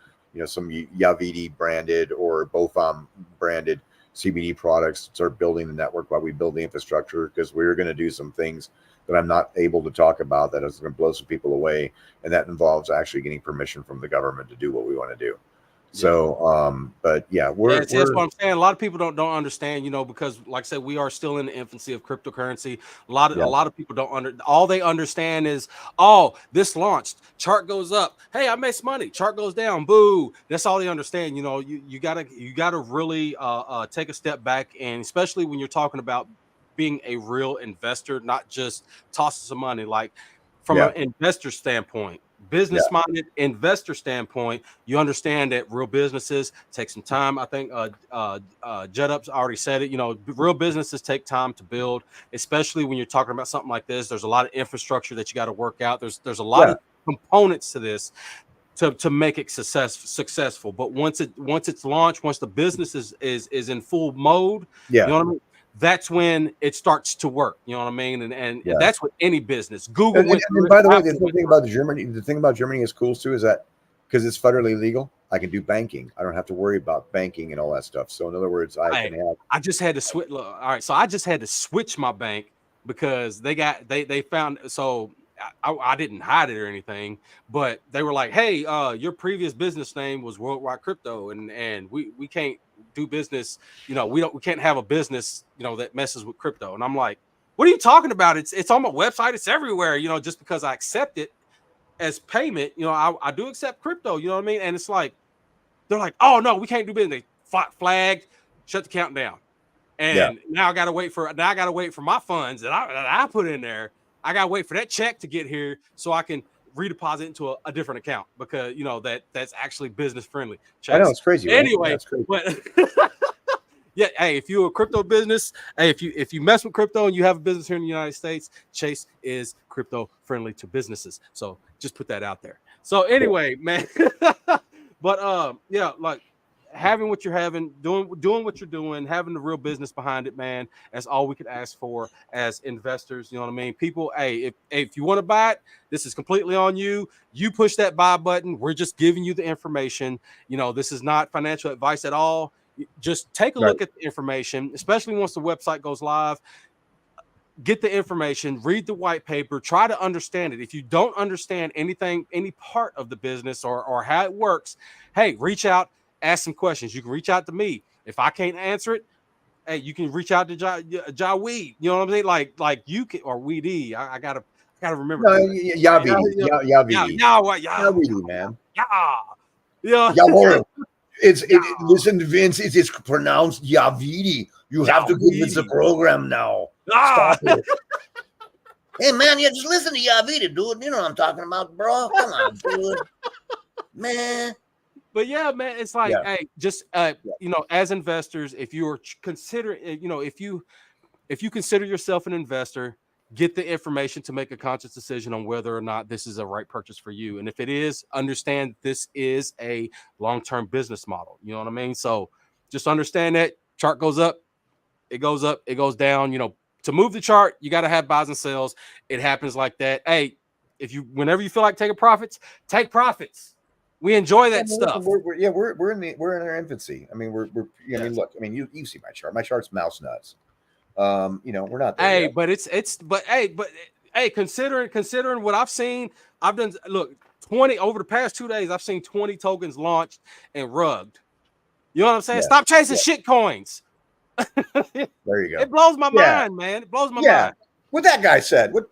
some WeeDE branded or BOFAM branded CBD products. Start building the network while we build the infrastructure, because we're going to do some things that I'm not able to talk about that is going to blow some people away, and that involves actually getting permission from the government to do what we want to do. So, but that's what I'm saying. A lot of people don't understand, because like I said, we are still in the infancy of cryptocurrency. A lot of people don't all they understand is, this launched, chart goes up. Hey, I made some money. Chart goes down. Boo. That's all they understand. You gotta really take a step back, and especially when you're talking about being a real investor, not just tossing some money, like from an investor standpoint, business-minded investor standpoint, you understand that real businesses take some time. I think JetUp's already said it. Real businesses take time to build, especially when you're talking about something like this. There's a lot of infrastructure that you got to work out. There's a lot of components to this to make it successful. But once it's launched, once the business is in full mode, you know what I mean? That's when it starts to work. You know what I mean? And that's with any business. Google. And by the way, the thing about Germany is cool too, is that because it's federally legal, I can do banking. I don't have to worry about banking and all that stuff. So in other words, I just had to switch. All right. So I just had to switch my bank because they found, so I didn't hide it or anything, but they were like, hey, your previous business name was Worldwide Crypto, and we can't do business, we can't have a business, that messes with crypto. And I'm like, what are you talking about? It's on my website, it's everywhere, just because I accept it as payment, I do accept crypto, you know what I mean? And it's like, they're like, oh no, we can't do business. They flagged, shut the count down. And now I gotta wait for my funds that I put in there. I gotta wait for that check to get here so I can redeposit into a different account, because that's actually business friendly. I know, it's crazy. Anyway, right? Crazy. But hey, if you're a crypto business, hey, if you mess with crypto and you have a business here in the United States, Chase is crypto friendly to businesses. So just put that out there. So anyway, man, but like having what you're having, doing what you're doing, having the real business behind it, man, that's all we could ask for as investors. You know what I mean? People, hey, if you want to buy it, this is completely on you. You push that buy button. We're just giving you the information. This is not financial advice at all. Just take a look at the information, especially once the website goes live. Get the information, read the white paper, try to understand it. If you don't understand anything, any part of the business or how it works, hey, reach out. Ask some questions. You can reach out to me. If I can't answer it, hey, you can reach out to Ja Weed. You know what I'm saying? Like you can, or WeeDE. I gotta gotta remember. No, WeeDE, man. Yeah. Listen, Vince, it's pronounced WeeDE. You have to give Vince a program now. Stop it. Hey, man, you just listen to WeeDE, dude. You know what I'm talking about, bro. Come on, dude. Man. But yeah, man, it's like, hey, just you know, as investors, if you are considering, you know, if you consider yourself an investor, get the information to make a conscious decision on whether or not this is a right purchase for you. And if it is, understand this is a long-term business model. You know what I mean? So just understand that chart goes up, it goes down. You know, to move the chart, you got to have buys and sells. It happens like that. Hey, whenever you feel like taking profits, take profits. We enjoy that stuff. We're in our infancy. I mean, I mean, look. I mean, you see my chart. My chart's mouse nuts. You know, we're not there. Hey, yet. but considering what I've seen, I've done. Look, 20 over the past 2 days. I've seen 20 tokens launched and rugged. You know what I'm saying? Stop chasing shit coins. There you go. It blows my mind, man. It blows my mind. What that guy said. Wait.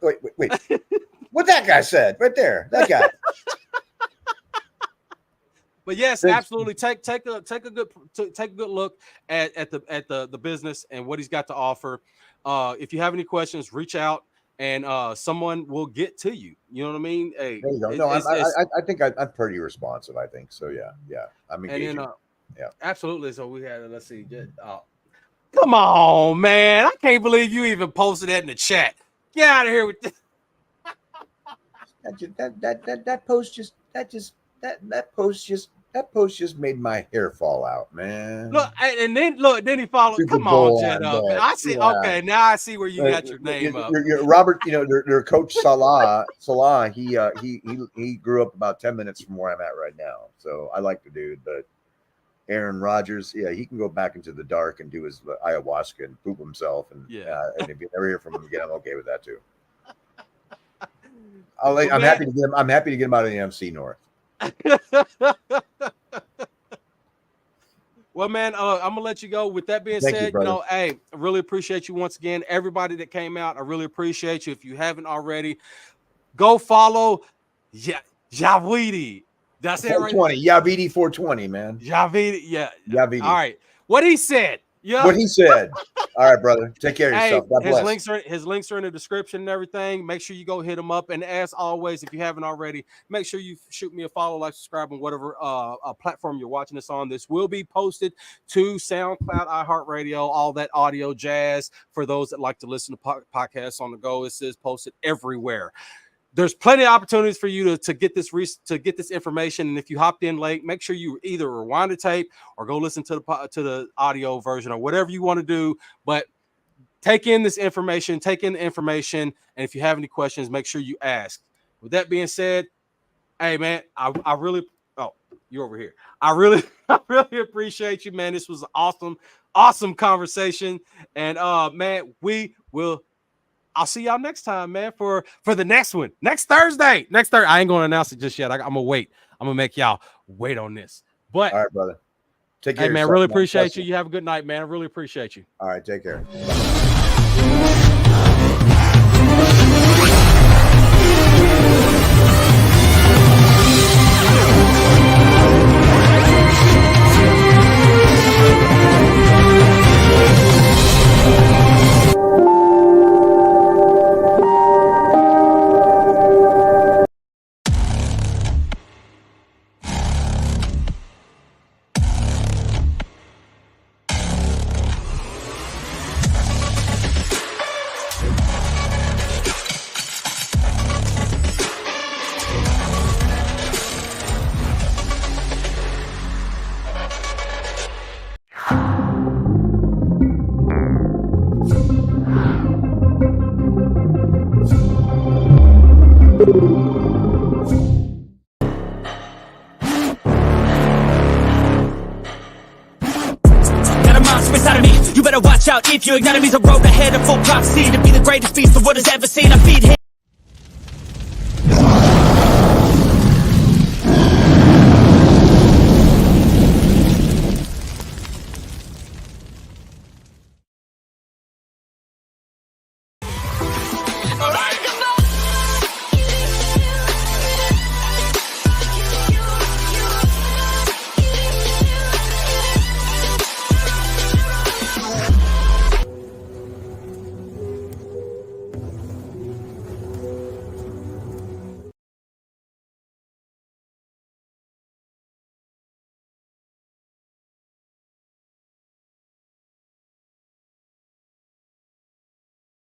What that guy said right there. That guy. But yes, absolutely. Take a good look at the business and what he's got to offer. If you have any questions, reach out and someone will get to you. You know what I mean? Hey, there you go. No, I think I'm pretty responsive. I think so. Yeah. I'm engaging. And then, absolutely. So we had, let's see. Come on, man! I can't believe you even posted that in the chat. Get out of here with this. That post just made my hair fall out, man. Then he followed. Super Come on, Jet up. I see. Yeah. Okay, now I see where you got your name up. Robert, you know, their coach Salah, he grew up about 10 minutes from where I'm at right now. So I like the dude, but Aaron Rodgers, he can go back into the dark and do his ayahuasca and poop himself, and if you never hear from him again, I'm okay with that too. I'm happy to get him. I'm happy to get him out of the MC North. Well, man, I'm gonna let you go. With that being said, you know, hey, I really appreciate you once again. Everybody that came out, I really appreciate you. If you haven't already, go follow WeeDE. That's it, right? WeeDE 420, man. WeeDE. All right, what he said. Yeah. What he said. All right, brother. Take care of yourself. God bless. His links are in the description and everything. Make sure you go hit him up. And as always, if you haven't already, make sure you shoot me a follow, like, subscribe on whatever platform you're watching this on. This will be posted to SoundCloud, iHeartRadio, all that audio jazz. For those that like to listen to podcasts on the go, it says posted everywhere. There's plenty of opportunities for you to get this information. And if you hopped in late, make sure you either rewind the tape or go listen to the audio version or whatever you want to do. But take in this information, and if you have any questions, make sure you ask. With that being said, hey man, I really you're over here. I really appreciate you, man. This was an awesome conversation. And man, I'll see y'all next time, man, for the next one. Next Thursday. I ain't going to announce it just yet. I'm going to wait. I'm going to make y'all wait on this. But all right, brother. Take care. Hey, man, really appreciate you. You have a good night, man. I really appreciate you. All right, take care. If your enemy's a road ahead of full prophecy to be the greatest beast the world has ever seen, I feed him.